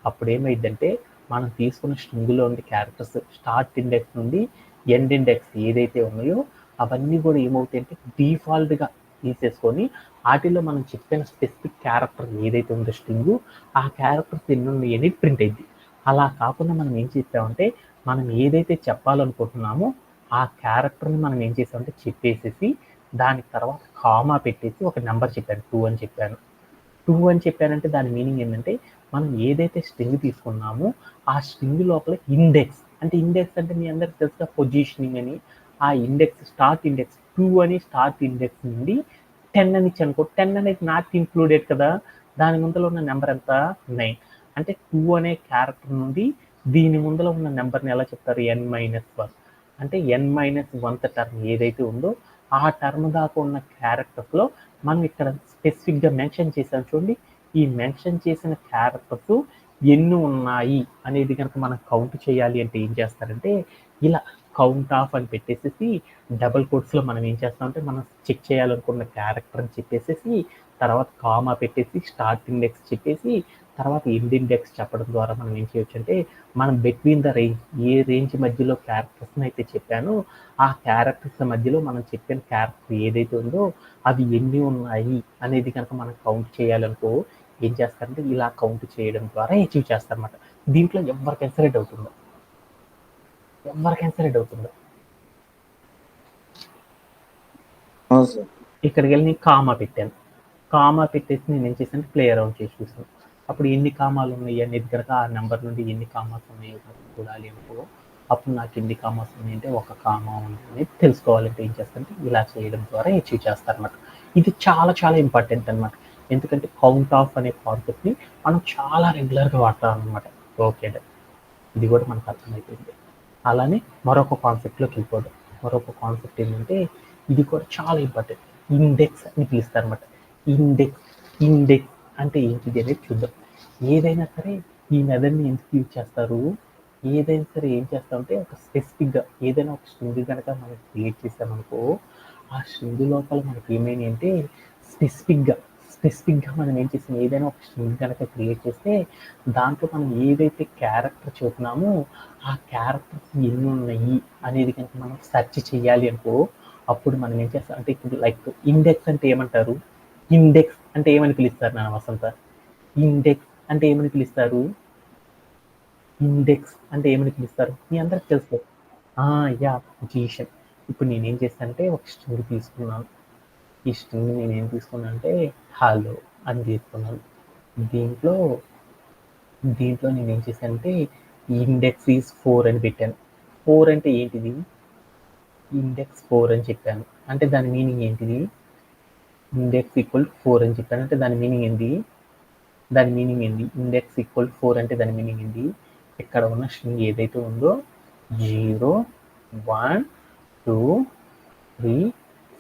అప్పుడు ఏమైందంటే మనం తీసుకున్న స్ట్రింగ్లో ఉండే క్యారెక్టర్స్ స్టార్ట్ ఇండెక్స్ నుండి ఎండ్ ఇండెక్స్ ఏదైతే ఉన్నాయో అవన్నీ కూడా ఏమవుతాయంటే డిఫాల్ట్గా తీసేసుకొని వాటిలో మనం చెప్పిన స్పెసిఫిక్ క్యారెక్టర్ ఏదైతే ఉందో స్ట్రింగ్ ఆ క్యారెక్టర్స్ ఎన్ని ఉన్నాయి అనేది ప్రింట్ అయింది. అలా కాకుండా మనం ఏం చెప్పామంటే మనం ఏదైతే చెప్పాలనుకుంటున్నామో ఆ క్యారెక్టర్ని మనం ఏం చేసామంటే చెప్పేసేసి దానికి తర్వాత కామా పెట్టేసి ఒక నెంబర్ చెప్పాను, 2 అని చెప్పాను. 2 అని చెప్పానంటే దాని మీనింగ్ ఏంటంటే మనం ఏదైతే స్ట్రింగ్ తీసుకున్నామో ఆ స్ట్రింగ్ లోపల ఇండెక్స్ అంటే మీ అందరికి తెలుసుగా పొజిషనింగ్ అని, ఆ ఇండెక్స్ స్టార్ట్ ఇండెక్స్ 2 అని స్టార్ట్ ఇండెక్స్ నుండి 10 అని ఇచ్చానుకో, 10 అనేది నాట్ ఇంక్లూడెడ్ కదా, దాని ముందర ఉన్న నెంబర్ ఎంత 9. అంటే 2 అనే క్యారెక్టర్ నుండి దీని ముందర ఉన్న నెంబర్ని ఎలా చెప్తారు n-1. అంటే n-1th టర్మ్ ఏదైతే ఉందో ఆ టర్మ్ దాకా ఉన్న క్యారెక్టర్స్లో మనం ఇక్కడ స్పెసిఫిక్గా మెన్షన్ చేసాం చూడండి. ఈ మెన్షన్ చేసిన క్యారెక్టర్స్ ఎన్ని ఉన్నాయి అనేది కనుక మనం కౌంట్ చేయాలి అంటే ఏం చేస్తారంటే ఇలా కౌంట్ ఆఫ్ అని పెట్టేసేసి డబల్ కోట్స్లో మనం ఏం చేస్తామంటే మనం చెక్ చేయాలనుకున్న క్యారెక్టర్ అని చెప్పేసి తర్వాత కామా పెట్టేసి స్టార్ట్ ఇండెక్స్ చెప్పేసి తర్వాత ఎండ్ ఇండెక్స్ చెప్పడం ద్వారా మనం ఏం చేయొచ్చు అంటే మనం between the range A range మధ్యలో క్యారెక్టర్స్ని అయితే చెప్పానో ఆ క్యారెక్టర్స్ మధ్యలో మనం చెప్పిన క్యారెక్టర్ ఏదైతే ఉందో అవి ఎన్ని ఉన్నాయి అనేది కనుక మనం కౌంట్ చేయాలనుకో ఏం చేస్తారంటే ఇలా కౌంట్ చేయడం ద్వారా అచీవ్ చేస్తారన్నమాట. దీంట్లో ఎవరికైనా సరే డౌట్ ఉందో ఇక్కడికి వెళ్ళి నేను కామా పెట్టాను. కామా పెట్టేసి నేను ఏం చేశాను ప్లే అరౌండ్ చేసి చూసాను. అప్పుడు ఎన్ని కామాలు ఉన్నాయి అనేది కనుక ఆ నెంబర్ నుండి ఎన్ని కామాస్ ఉన్నాయో చూడాలి అనుకో, అప్పుడు నాకు ఎన్ని కామాస్ ఉన్నాయంటే ఒక కామా ఉంది అనేది తెలుసుకోవాలంటే ఏం చేస్తారంటే ఇలా చేయడం ద్వారా అచీవ్ చేస్తారన్నమాట. ఇది చాలా చాలా ఇంపార్టెంట్ అనమాట. ఎందుకంటే కౌంట్ ఆఫ్ అనే కాన్సెప్ట్ని మనం చాలా రెగ్యులర్గా వాడతాం అనమాట. ఓకే, ఇది కూడా మనకు అర్థమైపోయింది. అలానే మరొక కాన్సెప్ట్లోకి వెళ్ళిపోవడం. మరొక కాన్సెప్ట్ ఏంటంటే ఇది కూడా చాలా ఇంపార్టెంట్, ఇండెక్స్ అని పిలుస్తారన్నమాట. ఇండెక్స్ అంటే ఏంటిది అనేది చూద్దాం. ఏదైనా సరే ఈ మెథడ్ని ఎందుకు యూజ్ చేస్తారు, ఏదైనా సరే ఏం చేస్తామంటే ఒక స్పెసిఫిక్గా ఏదైనా ఒక స్ట్రింగ్ కనుక మనం క్రియేట్ చేసామనుకో, ఆ స్ట్రింగ్ లోపల మనకి ఏమైనా అంటే స్పెసిఫిక్గా మనం ఏం చేసాం ఏదైనా ఒక స్ట్రింగ్ కనుక క్రియేట్ చేస్తే దాంట్లో మనం ఏదైతే క్యారెక్టర్ చెబుతున్నామో ఆ క్యారెక్టర్స్ ఎన్ని ఉన్నాయి అనేది కనుక మనం సెర్చ్ చేయాలి అనుకో, అప్పుడు మనం ఏం చేస్తాం అంటే ఇప్పుడు లైక్ ఇండెక్స్ అంటే ఏమంటారు, ఇండెక్స్ అంటే ఏమని పిలుస్తారు నాన్న వసంత? ఇండెక్స్ అంటే ఏమని పిలుస్తారు? మీ అందరికి తెలుసు. Yeah, position. ఇప్పుడు నేనేం చేస్తానంటే ఒక స్ట్రింగ్ తీసుకున్నాను. ఈ స్ట్రింగ్ నేనేం తీసుకున్నాను అంటే హలో అని తీసుకున్నాను. దీంట్లో నేనేం చేశానంటే ఇండెక్స్ ఈజ్ 4 అని పెట్టాను. 4 అంటే ఏంటిది? ఇండెక్స్ 4 అని చెప్పాను. అంటే దాని మీనింగ్ ఏంటిది? ఇండెక్స్ ఈక్వల్ 4 అని చెప్పాను అంటే దాని మీనింగ్ ఏంటి? ఇండెక్స్ ఈక్వల్ 4 అంటే దాని మీనింగ్ ఏంటి? ఇక్కడ ఉన్న స్ట్రింగ్ ఏదైతే ఉందో 0, 1, 2, 3,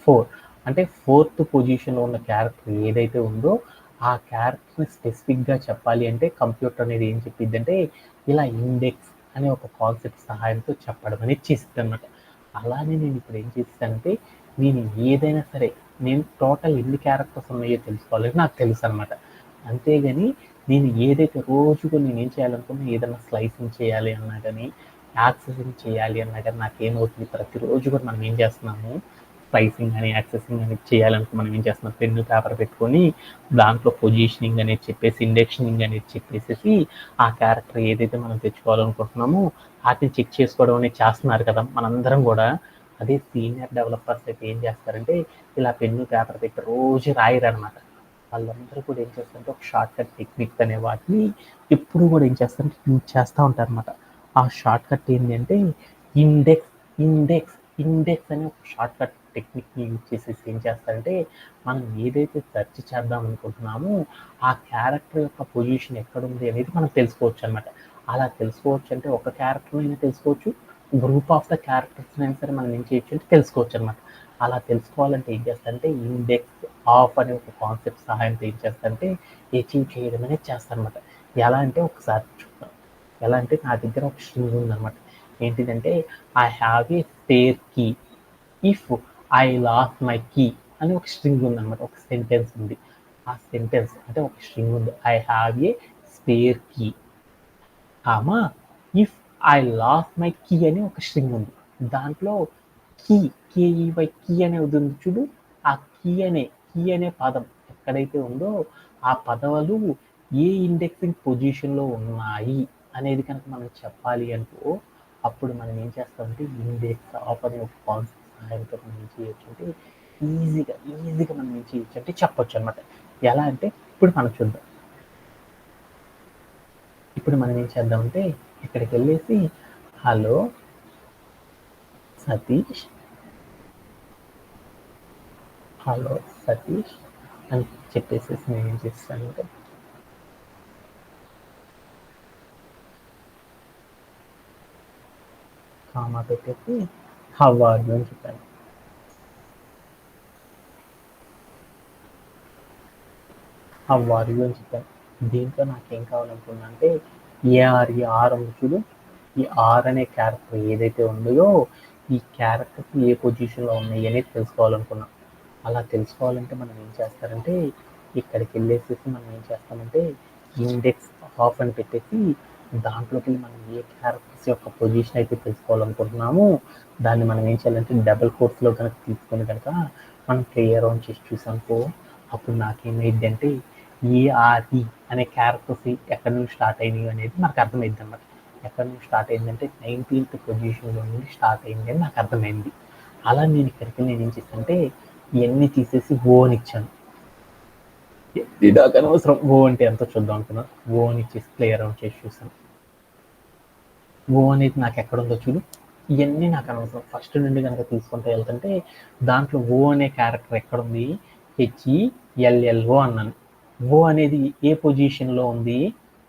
4 అంటే 4th పొజిషన్లో ఉన్న క్యారెక్టర్ ఏదైతే ఉందో ఆ క్యారెక్టర్ని స్పెసిఫిక్గా చెప్పాలి అంటే కంప్యూటర్ అనేది ఏం చెప్పిద్ది అంటే ఇలా ఇండెక్స్ అనే ఒక కాన్సెప్ట్ సహాయంతో చెప్పడం అనేది చేస్తుంది అనమాట. అలానే నేను ఇప్పుడు ఏం చేస్తానంటే నేను ఏదైనా సరే నేను టోటల్ ఎన్ని క్యారెక్టర్స్ ఉన్నాయో తెలుసుకోవాలని నాకు తెలుసు అనమాట. అంతేగాని నేను ఏదైతే రోజుకు నేను ఏం చేయాలనుకున్నా ఏదైనా స్లైసింగ్ చేయాలి అన్నా కానీ యాక్సెసింగ్ చేయాలి అన్నా కానీ నాకేమవుతుంది ప్రతిరోజు కూడా మనం ఏం చేస్తున్నాము స్లైసింగ్ అని యాక్సెసింగ్ అనేది చేయాలనుకో మనం ఏం చేస్తున్నాం పెన్ను పేపర్ పెట్టుకొని దాంట్లో పొజిషనింగ్ అనేది చెప్పేసి ఇండెక్షనింగ్ అనేది చెప్పేసి ఆ క్యారెక్టర్ ఏదైతే మనం తెచ్చుకోవాలనుకుంటున్నామో వాటిని చెక్ చేసుకోవడం అనేది చేస్తున్నారు కదా మనందరం కూడా. అదే సీనియర్ డెవలపర్స్ అయితే ఏం చేస్తారంటే ఇలా పెన్ను పేపర్ పెట్టి రోజు రాయరనమాట. వాళ్ళందరూ కూడా ఏం చేస్తారంటే ఒక షార్ట్ కట్ టెక్నిక్ అనే వాటిని ఎప్పుడు కూడా ఏం చేస్తారంటే యూజ్ చేస్తూ ఉంటారు అనమాట. ఆ షార్ట్ కట్ ఏంటి అంటే ఇండెక్స్ ఇండెక్స్ అనే ఒక షార్ట్ కట్ టెక్నిక్ని యూజ్ చేసేసి ఏం చేస్తారంటే మనం ఏదైతే సెర్చ్ చేద్దాం అనుకుంటున్నామో ఆ క్యారెక్టర్ యొక్క పొజిషన్ ఎక్కడుంది అనేది మనం తెలుసుకోవచ్చు అనమాట. అలా తెలుసుకోవచ్చు అంటే ఒక క్యారెక్టర్ అయినా తెలుసుకోవచ్చు, గ్రూప్ ఆఫ్ ద క్యారెక్టర్స్ అయినా సరే మనం ఏం చేయొచ్చు అంటే తెలుసుకోవచ్చు అనమాట. అలా తెలుసుకోవాలంటే ఏం చేస్తారంటే ఇండెక్స్ ఆఫ్ అనే ఒక కాన్సెప్ట్ సహాయంతో ఏం చేస్తారంటే అచీవ్ చేయడం అనేది చేస్తారనమాట. ఎలా అంటే ఒకసారి చూద్దాం. ఎలా అంటే నా దగ్గర ఒక స్ట్రింగ్ ఉందనమాట. ఏంటిదంటే I have a spare key if I lost my key అని ఒక స్ట్రింగ్ ఉందనమాట. ఒక సెంటెన్స్ ఉంది. ఆ సెంటెన్స్ అంటే ఒక స్ట్రింగ్ ఉంది. I have a spare key comma if I lost my key అని ఒక స్ట్రింగ్ ఉంది. దాంట్లో కీ కేఈవై కీ అనేది ఉంది చూడు. ఆ కీ అనే పదం ఎక్కడైతే ఉందో ఆ పదవులు ఏ ఇండెక్సింగ్ పొజిషన్లో ఉన్నాయి అనేది కనుక మనం చెప్పాలి అనుకో అప్పుడు మనం ఏం చేస్తామంటే ఇండెక్స్ ఆఫ్ అనే ఒక కాన్సెప్ట్ సహాయంతో మనం ఏం చేయొచ్చు అంటే ఈజీగా మనం ఏం చేయొచ్చు అంటే చెప్పొచ్చు అనమాట. ఎలా అంటే ఇప్పుడు మనం చూద్దాం. ఇప్పుడు మనం ఏం చేద్దామంటే ఇక్కడికి వెళ్ళేసి హలో సతీష్ అని చెప్పేసేసి నేను ఏం చేస్తానంటే కామా పెట్టేసి హౌ ఆర్ యు అని చెప్పాను. హౌ ఆర్ యు అని చెప్పాను. దీంట్లో నాకేం కావాలనుకున్నా అంటే ఆర్ ఉంది చూడు. ఈ ఆర్ అనే క్యారెక్టర్ ఏదైతే ఉందో ఈ క్యారెక్టర్స్ ఏ పొజిషన్లో ఉన్నాయి అనేది తెలుసుకోవాలనుకున్నాం. అలా తెలుసుకోవాలంటే మనం ఏం చేస్తారంటే ఇక్కడికి వెళ్ళేసేసి మనం ఏం చేస్తామంటే ఇండెక్స్ ఆఫ్ అని పెట్టేసి దాంట్లోకి మనం ఏ క్యారెక్టర్స్ యొక్క పొజిషన్ అయితే తెలుసుకోవాలనుకుంటున్నామో దాన్ని మనం ఏం చేయాలంటే డబుల్ కోట్స్లో కనుక తీసుకొని కనుక మనం ప్లే అరౌండ్ చేసి చూసానుకో అప్పుడు నాకేమైంది అంటే ఏఆర్ఈ అనే క్యారెక్టర్స్ ఎక్కడి నుంచి స్టార్ట్ అయినాయి అనేది నాకు అర్థమైంది అనమాట. ఎక్కడి నుంచి స్టార్ట్ అయిందంటే 19th పొజిషన్లో నుండి స్టార్ట్ అయింది అని నాకు అర్థమైంది. అలా నేను ఇక్కడికి నేను ఏం చేశానంటే ఇవన్నీ తీసేసి ఓ అని ఇచ్చాను. నాకు అనవసరం ఓ అంటే ఎంతో చూద్దాం అనుకున్నాను. ఓ అని ఇచ్చేసి ప్లే అరౌండ్ చేసి చూసాను. ఓ అనేది నాకు ఎక్కడుందో చూడు. ఇవన్నీ నాకు అనవసరం. ఫస్ట్ నుండి కనుక తీసుకుంటూ వెళ్తుంటే దాంట్లో ఓ అనే క్యారెక్టర్ ఎక్కడుంది హెచ్ఈఎల్ఎల్ఓ అన్నాను. ఓ అనేది ఏ పొజిషన్లో ఉంది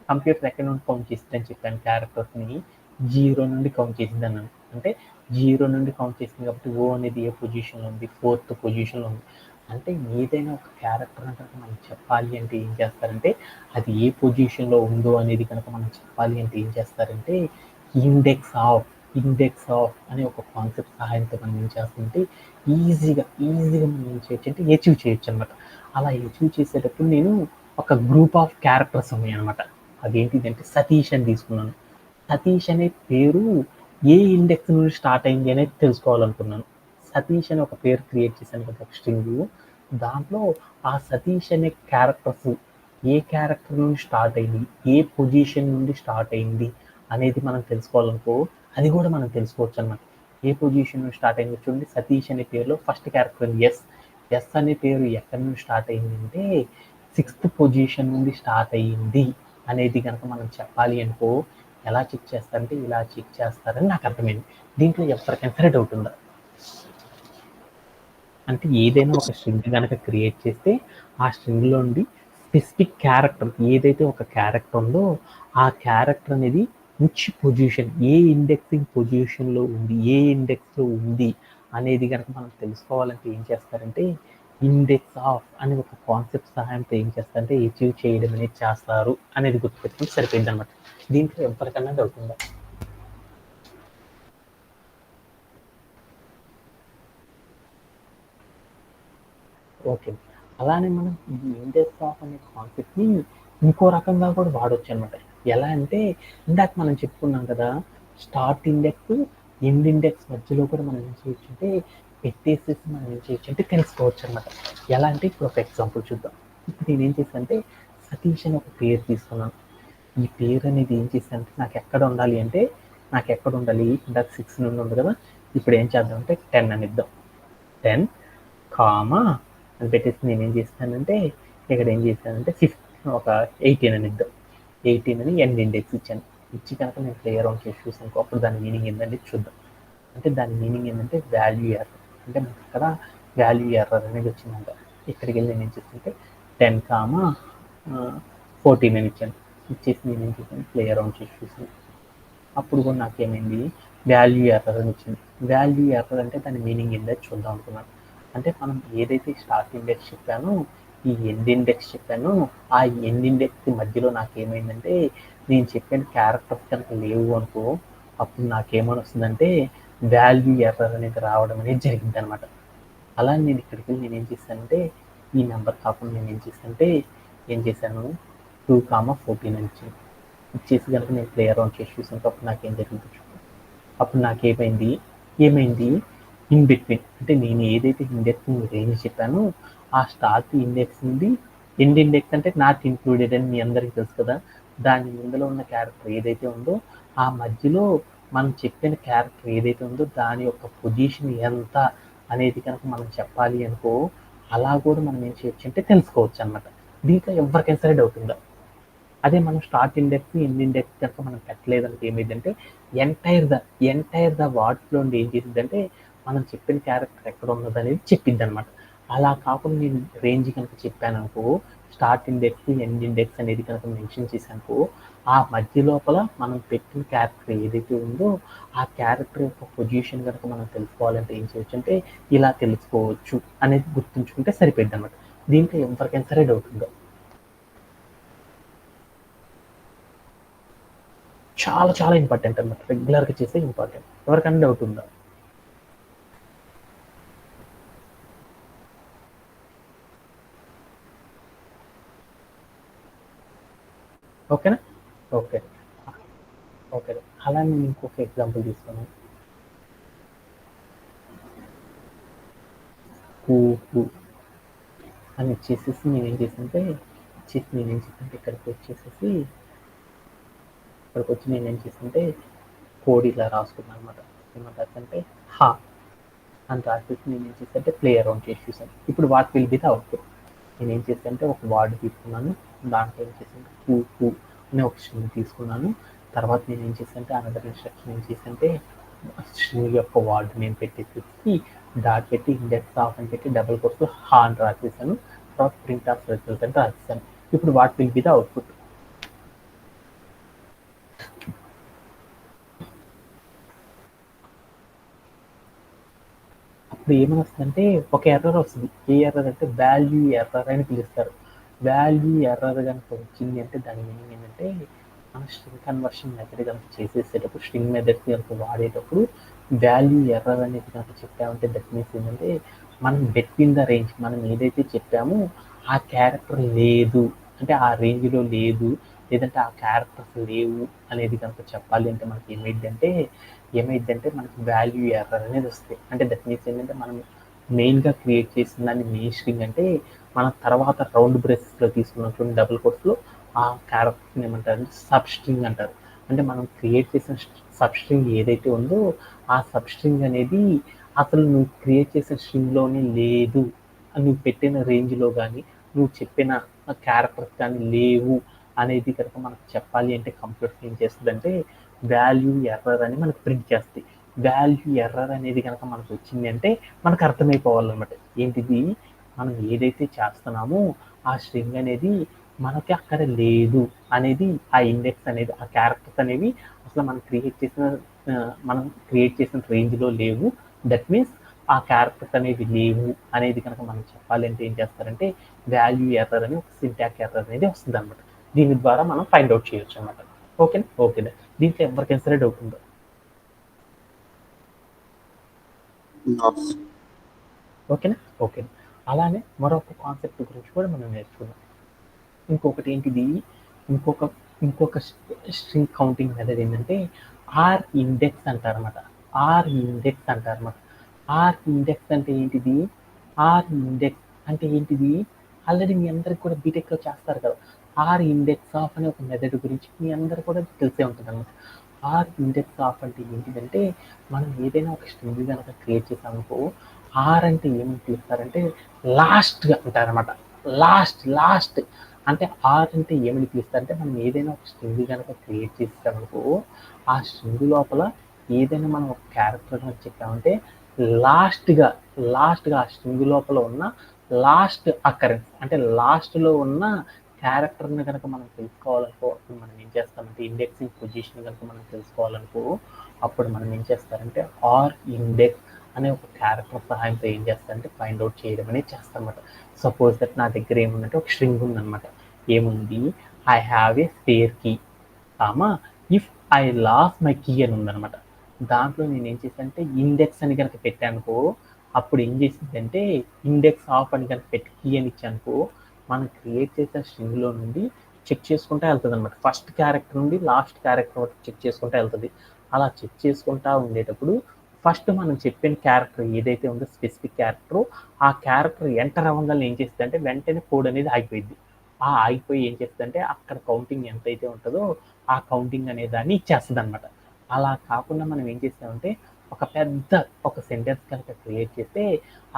కంప్యూటర్ ఎక్కడి నుండి కౌంట్ చేసిందని చెప్పాను క్యారెక్టర్స్ని 0 నుండి కౌంట్ చేసింది అన్నాను. అంటే 0 నుండి కౌంట్ చేసింది కాబట్టి ఓ అనేది ఏ పొజిషన్లో ఉంది 4th పొజిషన్లో ఉంది. అంటే ఏదైనా ఒక క్యారెక్టర్ అంటే మనం చెప్పాలి అంటే ఏం చేస్తారంటే అది ఏ పొజిషన్లో ఉందో అనేది కనుక మనం చెప్పాలి అంటే ఏం చేస్తారంటే ఇండెక్స్ ఆఫ్ అనే ఒక కాన్సెప్ట్ సహాయంతో మనం ఏం చేస్తుంటే ఈజీగా మనం ఏం చేయొచ్చు అంటే అచీవ్ చేయొచ్చు అనమాట. అలా అచీవ్ చేసేటప్పుడు నేను ఒక గ్రూప్ ఆఫ్ క్యారెక్టర్స్ ఉన్నాయి అనమాట. అదేంటిదంటే సతీష్ అని తీసుకున్నాను. సతీష్ అనే పేరు ఏ ఇండెక్స్ నుండి స్టార్ట్ అయింది అనేది తెలుసుకోవాలనుకున్నాను. సతీష్ అని ఒక పేరు క్రియేట్ చేశాను కదా స్ట్రింగ్. దాంట్లో ఆ సతీష్ అనే క్యారెక్టర్స్ ఏ క్యారెక్టర్ నుండి స్టార్ట్ అయింది ఏ పొజిషన్ నుండి స్టార్ట్ అయింది అనేది మనం తెలుసుకోవాలనుకో అది కూడా మనం తెలుసుకోవచ్చు అనమాట. ఏ పొజిషన్ నుండి స్టార్ట్ అయింది చూడండి. సతీష్ అనే పేరులో ఫస్ట్ క్యారెక్టర్ ఎస్ అనే పేరు ఎక్కడి నుండి స్టార్ట్ అయింది అంటే 6th పొజిషన్ నుండి స్టార్ట్ అయ్యింది అనేది కనుక మనం చెప్పాలి అనుకో ఎలా చెక్ చేస్తారంటే ఇలా చెక్ చేస్తారని నాకు అర్థమైంది. దీంట్లో ఎవరికైనా సరే డౌట్ ఉందా? అంటే ఏదైనా ఒక స్ట్రింగ్ కనుక క్రియేట్ చేస్తే ఆ స్ట్రింగ్లో నుండి స్పెసిఫిక్ క్యారెక్టర్ ఏదైతే ఒక క్యారెక్టర్ ఉందో ఆ క్యారెక్టర్ అనేది విచ్ పొజిషన్ ఏ ఇండెక్సింగ్ పొజిషన్లో ఉంది ఏ ఇండెక్స్లో ఉంది అనేది కనుక మనం తెలుసుకోవాలంటే ఏం చేస్తారంటే ఇండెక్స్ ఆఫ్ అనే ఒక కాన్సెప్ట్ సహాయంతో ఏం చేస్తారంటే అచీవ్ చేయడం అనేది చేస్తారు అనేది గుర్తుపెట్టుకుంటే సరిపోయింది అనమాట. దీంట్లో ఎవరికన్నా డౌట్ ఉందా? ఓకే. అలానే మనం ఈ ఇండెక్స్ ఆఫ్ అనే కాన్సెప్ట్‌ని ఇంకో రకంగా కూడా వాడొచ్చు అనమాట. ఎలా అంటే ఇందాక మనం చెప్పుకున్నాం కదా! స్టార్ట్ ఇండెక్స్, ఎండ్ ఇండెక్స్ మధ్యలో కూడా మనం ఏం చేయొచ్చు అంటే పెట్టేసేసి మనం ఏం చేయొచ్చు అంటే తెలుసుకోవచ్చు అనమాట. ఎలా అంటే ఇప్పుడు ఒక ఎగ్జాంపుల్ చూద్దాం. ఇప్పుడు నేనేం చేశానంటే సతీష్ అని ఒక పేరు తీసుకున్నాను. ఈ పేరు అనేది ఏం చేశానంటే నాకు ఎక్కడ ఉండాలి అంటే నాకు ఎక్కడ ఉండాలి ఇందాక 6 నుండి ఉంది కదా! ఇప్పుడు ఏం చేద్దాం అంటే 10 అని ఇద్దాం. 10 కామా అని పెట్టేసి నేనేం చేస్తానంటే ఇక్కడ ఏం చేశానంటే ఒక 18 అని ఇద్దాం. 18 అని ఎండ్ ఇండెక్స్ ఇచ్చాను. ఇచ్చి కనుక నేను ప్లే అరౌండ్ చేసి చూసాను అప్పుడు దాని మీనింగ్ ఏంటంటే చూద్దాం. అంటే దాని మీనింగ్ ఏంటంటే వాల్యూ ఎర్రర్. అంటే మనకి ఇక్కడ వాల్యూ ఎర్రర్ అనేది వచ్చిందంట. ఇక్కడికి వెళ్ళి నేను ఏం చేస్తుంటే 10, 14 అని ఇచ్చాను. ఇచ్చేసి నేను ఏం చేశాను, ప్లే అరౌండ్ చేసి చూసాను. అప్పుడు కూడా నాకేమైంది, వాల్యూ ఎర్రర్ అని వచ్చింది. వాల్యూ ఎర్రర్ అంటే దాని మీనింగ్ ఏంటో చూద్దాం అనుకున్నాను. అంటే మనం ఏదైతే స్టార్ట్ ఇండెక్స్ చెప్పానో, ఈ ఎండ్ ఇండెక్స్ చెప్పానో, ఆ ఎండ్ ఇండెక్స్ మధ్యలో నాకేమైందంటే, నేను చెప్పిన క్యారెక్టర్స్ కనుక లేవు అనుకో, అప్పుడు నాకేమని వస్తుందంటే వాల్యూ ఎర్రర్ అనేది రావడం అనేది జరిగింది అనమాట. అలా నేను ఇక్కడికి వెళ్ళి నేను ఏం చేశానంటే, ఈ నెంబర్ కాకుండా నేను ఏం చేశాను 2, 14 అని ఇచ్చాను. ఇచ్చేసి కనుక నేను ప్లే అరౌండ్ చేసి చూసాను. అప్పుడు నాకేం జరిగింది చూడండి. అప్పుడు ఏమైంది ఇన్ బిట్వీన్, అంటే నేను ఏదైతే ఇండెక్స్ రేంజ్ చెప్పానో ఆ స్టార్ట్ ఇండెక్స్ నుండి ఎండ్ ఇండెక్స్ అంటే నాట్ ఇంక్లూడెడ్ అని మీ అందరికీ తెలుసు కదా. దాని ముందులో ఉన్న క్యారెక్టర్ ఏదైతే ఉందో ఆ మధ్యలో మనం చెప్పిన క్యారెక్టర్ ఏదైతే ఉందో దాని యొక్క పొజిషన్ ఎంత అనేది కనుక మనం చెప్పాలి అనుకో, అలా కూడా మనం ఏం చేయొచ్చు అంటే తెలుసుకోవచ్చు అనమాట. దీంట్లో ఎవరికైనా సరే డౌట్ ఉందా? అదే మనం స్టార్ట్ ఇండెక్స్ ఎండ్ ఇండెక్స్ కనుక మనం పెట్టలేదంటే ఏమైందంటే ఎంటైర్ ద వార్డ్స్లో ఏం చేసిద్దంటే మనం చెప్పిన క్యారెక్టర్ ఎక్కడ ఉన్నది అనేది చెప్పిద్ది అనమాట. అలా కాకుండా నేను రేంజ్ కనుక చెప్పాను అనుకో, స్టార్ట్ ఇండెక్స్ ఎండ్ ఇండెక్స్ అనేది కనుక మెన్షన్ చేశానుకో, ఆ మధ్య లోపల మనం పెట్టిన క్యారెక్టర్ ఏదైతే ఉందో ఆ క్యారెక్టర్ యొక్క పొజిషన్ కనుక మనం తెలుసుకోవాలంటే ఏం చేయొచ్చు అంటే ఇలా తెలుసుకోవచ్చు అనేది గుర్తుంచుకుంటే సరిపోయింది అనమాట. దీంట్లో ఎవరికైనా సరే డౌట్ ఉందో? చాలా చాలా ఇంపార్టెంట్ అనమాట. రెగ్యులర్గా చేసే ఇంపార్టెంట్. ఎవరికైనా డౌట్ ఉందా? ఓకేనా? ఓకే. ఓకే. అలా నేను ఇంకొక ఎగ్జాంపుల్ తీసుకున్నాను. పువ్వు అని ఇచ్చేసేసి నేనేం చేశానంటే ఇక్కడికి వచ్చి నేనేం చేశానంటే కోడ్ ఇలా రాసుకున్నాను అనమాట. ఏమంటారంటే హా అని రాసేసి నేనేం చేశానంటే ప్లే అరౌండ్ చేసి చూసాను. ఇప్పుడు what will be the output. నేనేం చేశానంటే ఒక వర్డ్ తీసుకున్నాను. దాంట్లో ఏం చేశానంటే పూ అనే ఒక స్ట్రింగ్ తీసుకున్నాను. తర్వాత నేను ఏం చేశానంటే అనదర్ ఇన్స్ట్రక్షన్ ఏం చేశానంటే స్ట్రింగ్ యొక్క వర్డ్ నేను పెట్టేసి డాట్ పెట్టి ఇండెక్స్ ఆఫ్ అని పెట్టి డబుల్ కోట్స్ హా అని రాసేసాను. తర్వాత ప్రింట్ ఆఫ్ రిజల్ట్ అని రాసేసాను. ఇప్పుడు what will be the output. అప్పుడు ఏమని వస్తుందంటే ఒక ఎర్రర్ వస్తుంది. ఏ ఎర్రర్ అంటే వాల్యూ ఎర్రర్ అని పిలుస్తారు. వాల్యూ ఎర్రర్ కనుక వచ్చింది అంటే దాని మీనింగ్ ఏంటంటే మనం స్ట్రింగ్ కన్వర్షన్ మెథడ్ కనుక చేసేసేటప్పుడు స్ట్రింగ్ మెథడ్ కనుక వాడేటప్పుడు వాల్యూ ఎర్రర్ అనేది కనుక చెప్పామంటే దట్ మీన్స్ ఏంటంటే మనం బిట్వీన్ ద రేంజ్ మనం ఏదైతే చెప్పామో ఆ క్యారెక్టర్ లేదు అంటే ఆ రేంజ్లో లేదు, లేదంటే ఆ క్యారెక్టర్స్ లేవు అనేది కనుక చెప్పాలి అంటే మనకి ఏమైందంటే మనకి వాల్యూ ఎర్రర్ అనేది వస్తుంది. అంటే దట్ మీన్స్ ఏంటంటే మనం మెయిన్గా క్రియేట్ చేసిన దాన్ని మెయిన్ స్ట్రింగ్ అంటే మనం తర్వాత రౌండ్ బ్రేసెస్లో తీసుకున్నటువంటి డబుల్ కోట్స్లో ఆ క్యారెక్టర్ని ఏమంటారు సబ్ స్ట్రింగ్ అంటారు. అంటే మనం క్రియేట్ చేసిన సబ్ స్ట్రింగ్ ఏదైతే ఉందో ఆ సబ్ స్ట్రింగ్ అనేది అసలు నువ్వు క్రియేట్ చేసిన స్ట్రింగ్లోనే లేదు, నువ్వు పెట్టిన రేంజ్లో కానీ నువ్వు చెప్పిన క్యారెక్టర్స్ కానీ లేవు అనేది కనుక మనకు చెప్పాలి అంటే కంప్యూటర్ ఏం చేస్తుందంటే వాల్యూ ఎర్రర్ అని మనకు ప్రింట్ చేస్తాయి. వాల్యూ ఎర్రర్ అనేది కనుక మనకు వచ్చింది అంటే మనకు అర్థమైపోవాలన్నమాట. ఏంటిది మనం ఏదైతే చేస్తున్నామో ఆ స్ట్రింగ్ అనేది మనకి అక్కడ లేదు అనేది, ఆ ఇండెక్స్ అనేది ఆ క్యారెక్టర్స్ అనేవి అసలు మనం క్రియేట్ చేసిన రేంజ్లో లేవు. దట్ మీన్స్ ఆ క్యారెక్టర్స్ అనేవి లేవు అనేది కనుక మనం చెప్పాలి అంటే ఏం చేస్తారంటే వాల్యూ ఎర్రర్ అని ఒక సింటాక్స్ ఎర్రర్ అనేది వస్తుంది అనమాట. దీని ద్వారా మనం ఫైండ్ అవుట్ చేయొచ్చు అనమాట. ఓకేనా? ఓకేనా? దీంట్లో ఎవరికైనా సరే డౌట్ ఉందో? ఓకేనా? ఓకే. అలానే మరొక కాన్సెప్ట్ గురించి కూడా మనం నేర్చుకుందాం. ఇంకొకటి ఏంటిది, ఇంకొక స్ట్రింగ్ కౌంటింగ్ మెథడ్ ఏంటంటే ఆర్ ఇండెక్స్ అంటారన్నమాట. ఆర్ ఇండెక్స్ అంటే ఏంటిది? ఆర్ ఇండెక్స్ అంటే ఏంటిది? ఆల్రెడీ మీ అందరికి కూడా బీటెక్లో చేస్తారు కదా. ఆర్ ఇండెక్స్ ఆఫ్ అనే ఒక మెథడ్ గురించి మీ అందరు కూడా తెలిసే ఉంటుంది అనమాట. ఆర్ ఇండెక్స్ ఆఫ్ అంటే ఏంటిదంటే మనం ఏదైనా ఒక స్ట్రింగ్ కనుక క్రియేట్ చేసామనుకో, ఆర్ అంటే ఏమని పిలుస్తారంటే లాస్ట్గా అంటారనమాట. లాస్ట్ అంటే ఆర్ అంటే ఏమని పిలుస్తారంటే మనం ఏదైనా ఒక స్ట్రింగ్ కనుక క్రియేట్ చేసామనుకో ఆ స్ట్రింగ్ లోపల ఏదైనా మనం ఒక క్యారెక్టర్ కనుక చెప్పామంటే లాస్ట్గా ఆ స్ట్రింగ్ లోపల ఉన్న లాస్ట్ అకరెన్స్ అంటే లాస్ట్లో ఉన్న క్యారెక్టర్ని కనుక మనం తెలుసుకోవాలనుకో అప్పుడు మనం ఏం చేస్తామంటే ఇండెక్సింగ్ పొజిషన్ కనుక మనం తెలుసుకోవాలనుకో అప్పుడు మనం ఏం చేస్తారంటే ఆర్ ఇండెక్స్ అనే ఒక క్యారెక్టర్ సహాయంతో ఏం చేస్తారంటే ఫైండ్ అవుట్ చేయడం అనేది చేస్తారనమాట. సపోజ్ దట్ నా దగ్గర ఏముందంటే ఒక స్ట్రింగ్ ఉందనమాట. ఏముంది, I have a spare key comma if I lost my key అని ఉందనమాట. దాంట్లో నేను ఏం చేశానంటే ఇండెక్స్ అని కనుక పెట్టానుకో అప్పుడు ఏం చేసిందంటే ఇండెక్స్ ఆఫ్ అని కనుక పెట్టి కీ అని ఇచ్చానుకో మనం క్రియేట్ చేసిన స్ట్రింగ్లో నుండి చెక్ చేసుకుంటూ వెళ్తుంది అనమాట. ఫస్ట్ క్యారెక్టర్ నుండి లాస్ట్ క్యారెక్టర్ వరకు చెక్ చేసుకుంటూ వెళ్తుంది. అలా చెక్ చేసుకుంటూ ఉండేటప్పుడు ఫస్ట్ మనం చెప్పిన క్యారెక్టర్ ఏదైతే ఉందో స్పెసిఫిక్ క్యారెక్టర్ ఆ క్యారెక్టర్ ఎంటర్ అవ్వగానే ఏం చేస్తుందంటే వెంటనే కోడ్ అనేది ఆగిపోయింది. ఆ ఆగిపోయి ఏం చేస్తుందంటే అక్కడ కౌంటింగ్ ఎంతైతే ఉంటుందో ఆ కౌంటింగ్ అనే దాన్ని ఇచ్చేస్తుంది అనమాట. అలా కాకుండా మనం ఏం చేస్తామంటే ఒక సెంటెన్స్ కనుక క్రియేట్ చేస్తే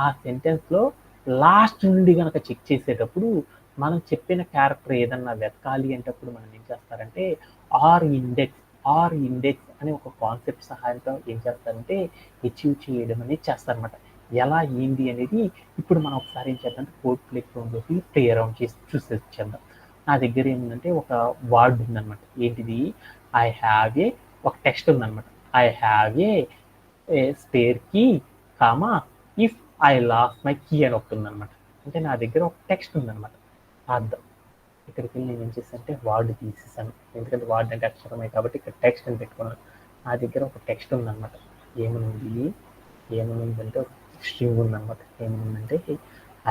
ఆ సెంటెన్స్లో లాస్ట్ నుండి కనుక చెక్ చేసేటప్పుడు మనం చెప్పిన క్యారెక్టర్ ఏదన్నా వెతకాలి అంటప్పుడు మనం ఏం చేస్తారంటే ఆర్ ఇండెక్స్ అనే ఒక కాన్సెప్ట్ సహాయంతో ఏం చేస్తారంటే అచీవ్ చేయడం అనేది చేస్తారనమాట. ఎలా ఏంటి అనేది ఇప్పుడు మనం ఒకసారి ఏం చేద్దాం కోడ్ ప్లే లోకి ప్లే అరౌండ్ చేసి చూసేద్దాం. నా దగ్గర ఏముందంటే ఒక వర్డ్ ఉందన్నమాట. ఏంటిది, ఐ హ్యావ్ ఏ ఒక టెక్స్ట్ ఉందన్నమాట. I have a spare key comma if I lost my key అని ఒకటి ఉందన్నమాట. అంటే నా దగ్గర ఒక టెక్స్ట్ ఉందన్నమాట. అర్థం ఇక్కడికి వెళ్ళి నేను ఏం చేశానంటే వర్డ్ తీసేసాను. ఎందుకంటే వర్డ్ అంటే అక్షరమే కాబట్టి ఇక్కడ టెక్స్ట్ అని పెట్టుకున్నాను. నా దగ్గర ఒక టెక్స్ట్ ఉందన్నమాట. ఏమనుందంటే ఒక స్ట్రింగ్ ఉందన్నమాట. ఏమనుందంటే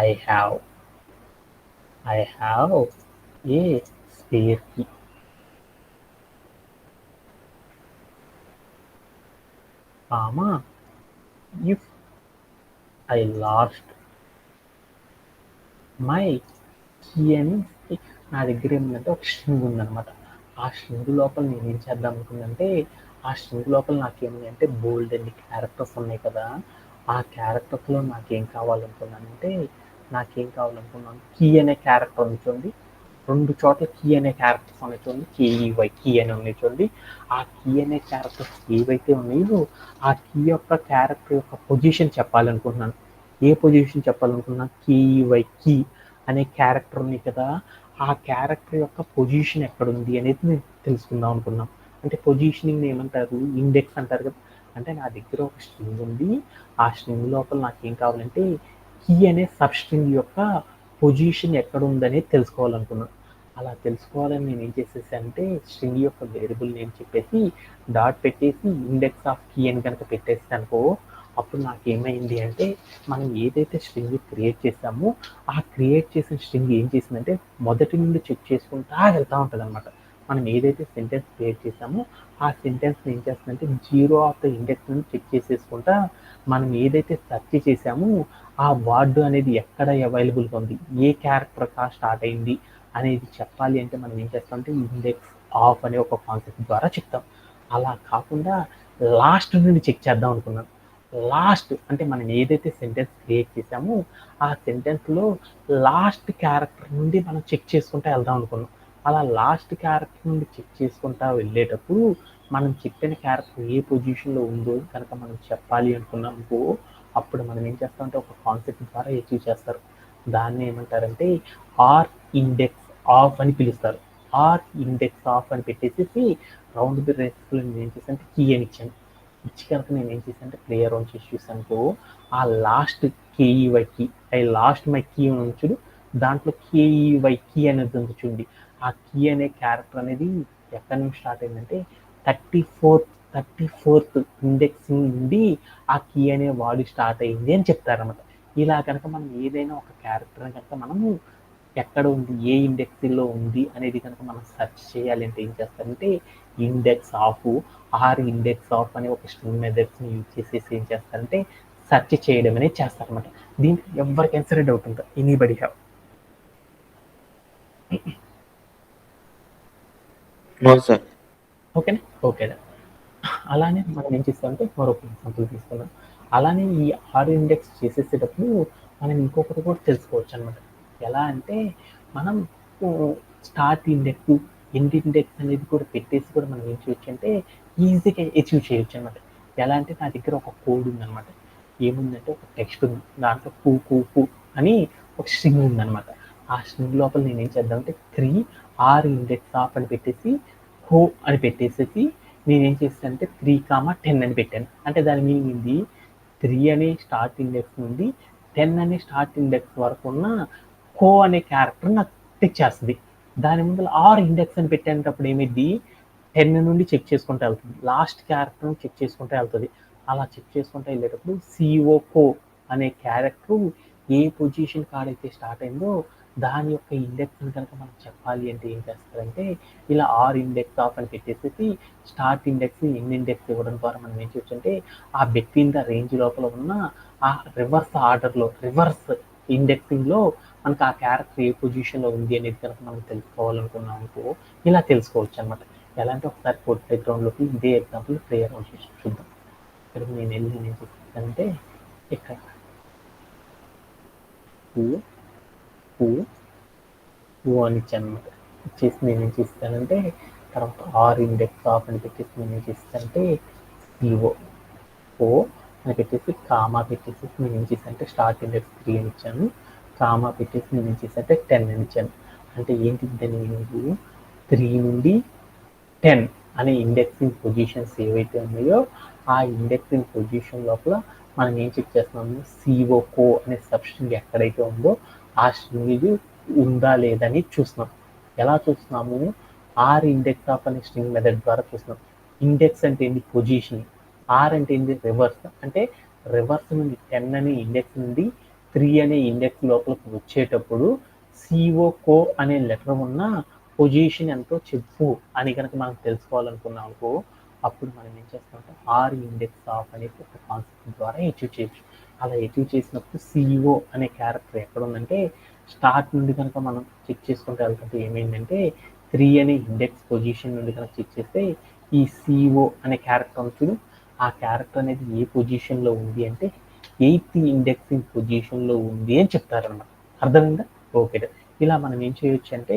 I have a spare key comma if I lost my key అని నా దగ్గర ఏముందంటే ఒక స్ట్రింగ్ ఉందన్నమాట. ఆ స్ట్రింగ్ లోపల నేను ఏం చేద్దాం అనుకున్నానంటే ఆ స్ట్రింగ్ లోపల నాకేముంది అంటే బోల్డ్ అన్ని క్యారెక్టర్స్ ఉన్నాయి కదా. ఆ క్యారెక్టర్స్లో నాకేం కావాలనుకున్నాను కీ అనే క్యారెక్టర్ ఉంది చూడండి. 2 చోట్ల కీ అనే క్యారెక్టర్స్ ఉన్నాయి చూడండి. కేఈవై కీ అని ఉన్నాయి చూడండి. ఆ కీ అనే క్యారెక్టర్స్ ఏవైతే ఉన్నాయో ఆ కీ యొక్క క్యారెక్టర్ యొక్క పొజిషన్ చెప్పాలనుకుంటున్నాను. ఏ పొజిషన్ చెప్పాలనుకున్నా కేఈవై కీ అనే క్యారెక్టర్ ఉంది కదా. ఆ క్యారెక్టర్ యొక్క పొజిషన్ ఎక్కడుంది అనేది నేను తెలుసుకుందాం అనుకున్నాం. అంటే పొజిషనింగ్ ఏమంటారు, ఇండెక్స్ అంటారు కదా. అంటే నా దగ్గర ఒక స్ట్రింగ్ ఉంది. ఆ స్ట్రింగ్ లోపల నాకు ఏం కావాలంటే కీ అనే సబ్ స్ట్రింగ్ యొక్క పొజిషన్ ఎక్కడ ఉందనేది తెలుసుకోవాలనుకున్నాను. అలా తెలుసుకోవాలని నేను ఏం చేసేసానంటే స్ట్రింగ్ యొక్క వేరియబుల్ నేమ్ చెప్పేసి డాట్ పెట్టేసి ఇండెక్స్ ఆఫ్ కీ అని కనుక పెట్టేసి అనుకో అప్పుడు నాకేమైంది అంటే మనం ఏదైతే స్ట్రింగ్ క్రియేట్ చేసామో ఆ క్రియేట్ చేసిన స్ట్రింగ్ ఏం చేసిందంటే మొదటి నుండి చెక్ చేసుకుంటా వెళ్తూ ఉంటుంది అనమాట. మనం ఏదైతే సెంటెన్స్ క్రియేట్ చేసామో ఆ సెంటెన్స్ ఏం చేస్తుందంటే జీరో ఆఫ్ ద ఇండెక్స్ నుండి చెక్ చేసేసుకుంటా మనం ఏదైతే సెర్చ్ చేసామో ఆ వర్డ్ అనేది ఎక్కడ అవైలబుల్గా ఉంది, ఏ క్యారెక్టర్ కా స్టార్ట్ అయింది అనేది చెప్పాలి అంటే మనం ఏం చేస్తామంటే ఇండెక్స్ ఆఫ్ అనే ఒక కాన్సెప్ట్ ద్వారా చెప్తాం. అలా కాకుండా లాస్ట్ నుండి చెక్ చేద్దాం అనుకున్నాను. లాస్ట్ అంటే మనం ఏదైతే సెంటెన్స్ క్రియేట్ చేసామో ఆ సెంటెన్స్లో లాస్ట్ క్యారెక్టర్ నుండి మనం చెక్ చేసుకుంటూ వెళ్దాం అనుకున్నాం. అలా లాస్ట్ క్యారెక్టర్ నుండి చెక్ చేసుకుంటూ వెళ్ళేటప్పుడు మనం చెప్పిన క్యారెక్టర్ ఏ పొజిషన్లో ఉందో కనుక మనం చెప్పాలి అనుకున్నామనుకో అప్పుడు మనం ఏం చేస్తామంటే ఒక కాన్సెప్ట్ ద్వారా అచీవ్ చేస్తారు. దాన్ని ఏమంటారంటే ఆర్ ఇండెక్స్ ఆఫ్ అని పిలుస్తారు. ఆర్ ఇండెక్స్ ఆఫ్ అని పెట్టేసి రౌండ్ ది రేస్లో నేను ఏం చేశానంటే కీ అని ఇచ్చాను. ఇచ్చి కనుక నేను ఏం చేశానంటే ప్లే అరౌండ్ చేసి చూసానుకో ఆ last KEY key I lost my key అని ఉంచుడు దాంట్లో కేఈవై కీ అనేది ఉంది చూడండి. ఆ కీ అనే క్యారెక్టర్ అనేది ఎక్కడి నుంచి స్టార్ట్ అయిందంటే 34th ఇండెక్స్ నుండి ఆ కీ అనే వాడు స్టార్ట్ అయింది అని చెప్తారన్నమాట. ఇలా కనుక మనం ఏదైనా ఒక క్యారెక్టర్ కనుక మనము ఎక్కడ ఉంది, ఏ ఇండెక్స్లో ఉంది అనేది కనుక మనం సెర్చ్ చేయాలి అంటే ఏం చేస్తారంటే index of are index of అనే ఒక స్ట్రింగ్ మెథడ్స్ని యూజ్ చేసేసి ఏం చేస్తారంటే సెర్చ్ చేయడం అనేది చేస్తారనమాట. దీనికి ఎవరికైనా సరే డౌట్ ఉందా? Anybody have? ఓకేనా? ఓకేనా. అలానే మనం ఏం చేస్తామంటే మరొక ఎగ్జాంపుల్ తీసుకుందాం. అలానే ఈ ఆర్ ఇండెక్స్ చేసేసేటప్పుడు మనం ఇంకొకటి కూడా తెలుసుకోవచ్చు అనమాట. ఎలా అంటే మనం స్టార్ట్ ఇండెక్స్ ఎండ్ ఇండెక్స్ అనేది కూడా పెట్టేసి కూడా మనం ఏం చేయొచ్చు అంటే ఈజీగా అచీవ్ చేయొచ్చు అనమాట. ఎలా అంటే నా దగ్గర ఒక కోడ్ ఉందనమాట. ఏముందంటే ఒక టెక్స్ట్ ఉంది. దాంట్లో కు కు కు అని ఒక స్ట్రింగ్ ఉందనమాట. ఆ స్ట్రింగ్ లోపల నేనేం చేద్దామంటే 3 ఆర్ ఇండెక్స్ ఆఫ్ అని పెట్టేసి కో అని పెట్టేసేసి నేనేం చేశానంటే 3, 10 అని పెట్టాను. అంటే దాని మీనింగ్ ఏంది, 3 అనే స్టార్ట్ ఇండెక్స్ నుండి 10 అనే స్టార్ట్ ఇండెక్స్ వరకు ఉన్న కో అనే క్యారెక్టర్ నాకు తెచ్చేస్తుంది. దాని ముందు ఆర్ ఇండెక్స్ అని పెట్టేటప్పుడు ఏమైంది, 10 నుండి చెక్ చేసుకుంటూ వెళ్తుంది, లాస్ట్ క్యారెక్టర్ చెక్ చేసుకుంటూ వెళ్తుంది. అలా చెక్ చేసుకుంటూ వెళ్ళేటప్పుడు సిఓకో అనే క్యారెక్టర్ ఏ పొజిషన్ కాడైతే స్టార్ట్ అయిందో దాని యొక్క ఇండెక్స్ని కనుక మనం చెప్పాలి అంటే ఏం చేస్తారంటే ఇలా ఆర్ ఇండెక్స్ ఆఫ్ అని పెట్టేసి స్టార్ట్ ఇండెక్స్ ఎన్ ఇండెక్స్ ఇవ్వడం ద్వారా మనం ఏం చేయొచ్చు అంటే ఆ బిట్వీన్ ద రేంజ్ లోపల ఉన్న ఆ రివర్స్ ఆర్డర్లో రివర్స్ ఇండెక్సింగ్లో మనకు ఆ క్యారెక్టర్ ఏ పొజిషన్లో ఉంది అనేది కనుక మనం తెలుసుకోవాలనుకున్నాం అనుకో ఇలా తెలుసుకోవచ్చు అనమాట. ఎలా అంటే ఒకసారి కోడ్ బ్యాక్గ్రౌండ్లోకి ఇదే ఎగ్జాంపుల్ ప్లే అరౌండ్ చేసి చూద్దాం. ఇక్కడ నేను వెళ్ళి ఏం చేస్తానంటే ఇక్కడ అని ఇచ్చాను అనమాట. ఇచ్చేసి నేను ఏం చేస్తానంటే తర్వాత ఆర్ ఇండెక్స్ ఆఫ్ అని పెట్టేసి నేను ఏం చేస్తానంటే సిఓ ఓ అని పెట్టేసి కామా పెట్టేసి నేను ఏం చేశానంటే స్టార్ట్ ఇండెక్స్ 3 అని ఇచ్చాను. కామా పెట్టేసి నేను ఏం చేశానంటే 10 అని ఇచ్చాను. అంటే ఏంటి దాని మీనింగ్, 3 నుండి 10 అనే ఇండెక్సింగ్ పొజిషన్స్ ఏవైతే ఉన్నాయో ఆ ఇండెక్సింగ్ పొజిషన్ లోపల మనం ఏం చెక్ చేస్తున్నాము, సిఓకో అనే సబ్స్ట్రింగ్ ఎక్కడైతే ఉందో ఆ స్ట్రింగ్ ఉందా లేదని చూస్తున్నాం. ఎలా చూస్తున్నాము, ఆర్ ఇండెక్స్ ఆఫ్ అనే స్ట్రింగ్ మెథడ్ ద్వారా చూస్తున్నాం. ఇండెక్స్ అంటే ఏంటి, పొజిషన్. ఆర్ అంటే ఏంటి, రివర్స్. అంటే రివర్స్ నుండి 10 అనే ఇండెక్స్ నుండి 3 అనే ఇండెక్స్ లోపలికి వచ్చేటప్పుడు సిఓకో అనే లెటర్ ఉన్న పొజిషన్ ఎంతో చెప్పు అని కనుక మనం తెలుసుకోవాలనుకున్నాం అనుకో అప్పుడు మనం ఏం చేస్తామంటే ఆర్ ఇండెక్స్ ఆఫ్ అనే ఒక కాన్సెప్ట్ ద్వారా అచీవ్ చేయొచ్చు. అలా అచీవ్ చేసినప్పుడు సిఓ అనే క్యారెక్టర్ ఎక్కడ ఉందంటే స్టార్ట్ నుండి కనుక మనం చెక్ చేసుకుంటే వెళ్తుంటే ఏమైందంటే 3 అనే ఇండెక్స్ పొజిషన్ నుండి కనుక చెక్ చేస్తే ఈ సిఓ అనే క్యారెక్టర్ ఉంటుంది. ఆ క్యారెక్టర్ అనేది ఏ పొజిషన్లో ఉంది అంటే 8th ఇండెక్సింగ్ పొజిషన్లో ఉంది అని చెప్తారనమాట. అర్థమైందా? ఓకే. ఇలా మనం ఏం చేయొచ్చు అంటే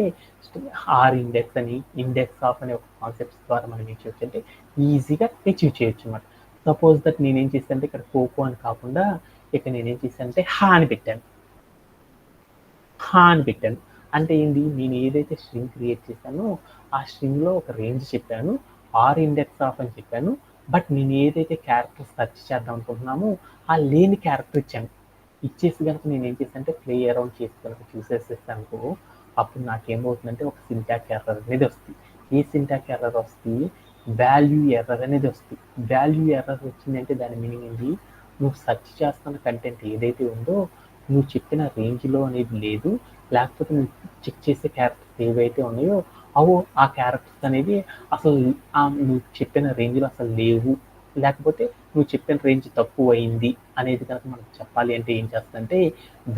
ఆర్ ఇండెక్స్ అని ఇండెక్స్ ఆఫ్ అనే ఒక కాన్సెప్ట్స్ ద్వారా మనం ఏం చేయొచ్చు అంటే ఈజీగా అచీవ్ చేయొచ్చు అనమాట. సపోజ్ దట్ నేనేం చేశానంటే ఇక్కడ కోకో అని కాకుండా ఇక్కడ నేనేం చేశానంటే హా అని పెట్టాను. హా అని పెట్టాను అంటే ఏంటి, నేను ఏదైతే స్ట్రింగ్ క్రియేట్ చేశానో ఆ స్ట్రింగ్లో ఒక రేంజ్ చెప్పాను, ఆర్ ఇండెక్స్ ఆఫ్ అని చెప్పాను. బట్ నేను ఏదైతే క్యారెక్టర్ సెర్చ్ చేద్దాం అనుకుంటున్నామో ఆ లేని క్యారెక్టర్ ఇచ్చాను. ఇచ్చేసి కనుక నేను ఏం చేశానంటే ప్లే అరౌండ్ చేసి కనుక చూసేసేస్తాను అనుకో అప్పుడు నాకేమవుతుందంటే ఒక సింటాక్ ఎర్రర్ అనేది వస్తుంది. ఏ సింటాక్ ఎర్రర్ వస్తుంది, వాల్యూ ఎర్రర్ అనేది వస్తుంది. వాల్యూ ఎర్రర్ వచ్చిందంటే దాని మీనింగ్ ఏంటి, నువ్వు సెర్చ్ చేస్తున్న కంటెంట్ ఏదైతే ఉందో నువ్వు చెప్పిన రేంజ్లో అనేది లేదు, లేకపోతే నువ్వు చెక్ చేసే క్యారెక్టర్స్ ఏవైతే ఉన్నాయో అవు ఆ క్యారెక్టర్స్ అనేది అసలు నువ్వు చెప్పిన రేంజ్లో అసలు లేవు, లేకపోతే నువ్వు చెప్పిన రేంజ్ తక్కువ అయింది అనేది కనుక మనకు చెప్పాలి అంటే ఏం చేస్తుందంటే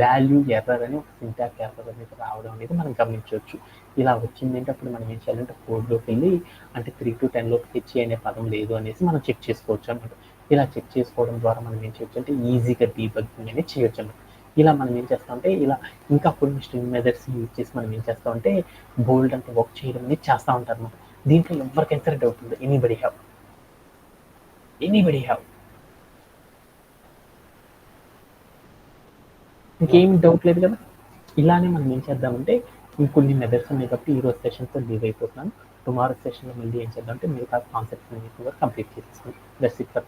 వాల్యూ ఎర్రర్ అని ఒక సింటాక్ ఎర్రర్ అనేది రావడం అనేది మనం గమనించవచ్చు. ఇలా వచ్చిందంటే అప్పుడు మనం ఏం చేయాలంటే కోడ్లోకి వెళ్ళి అంటే 3 to 10 లోపు హెచ్ అనే పదం లేదు అనేసి మనం చెక్ చేసుకోవచ్చు అనమాట. ఇలా చెక్ చేసుకోవడం ద్వారా మనం ఏం చేయొచ్చు అంటే ఈజీగా డీబగ్గింగ్ అనేది చేయొచ్చు అనమాట. ఇలా మనం ఏం చేస్తామంటే ఇలా ఇంకా కొన్ని స్ట్రింగ్ మెథడ్స్ యూజ్ చేసి మనం ఏం చేస్తామంటే బోల్డ్ అంటే వర్క్ చేయడం అనేది చేస్తూ ఉంటారు అనమాట. దీంట్లో ఎవరికైనా సరే డౌట్ ఉంది, ఎనీబడి హ్యావ్ ఇంకేం డౌట్ లేదు కదా. ఇలానే మనం ఏం చేద్దామంటే ఇంకొన్ని మెథడ్స్ ఉన్నాయి కాబట్టి ఈరోజు సెషన్తో లీవ్ అయిపోతున్నాను. టుమారో సెషన్లో మళ్ళీ ఏం చేద్దామంటే మిగతా కాన్సెప్ట్స్ అన్ని కూడా కంప్లీట్ చేసేసుకోండి. That's it for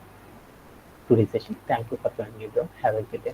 today session. Thank you for joining. Have a good day.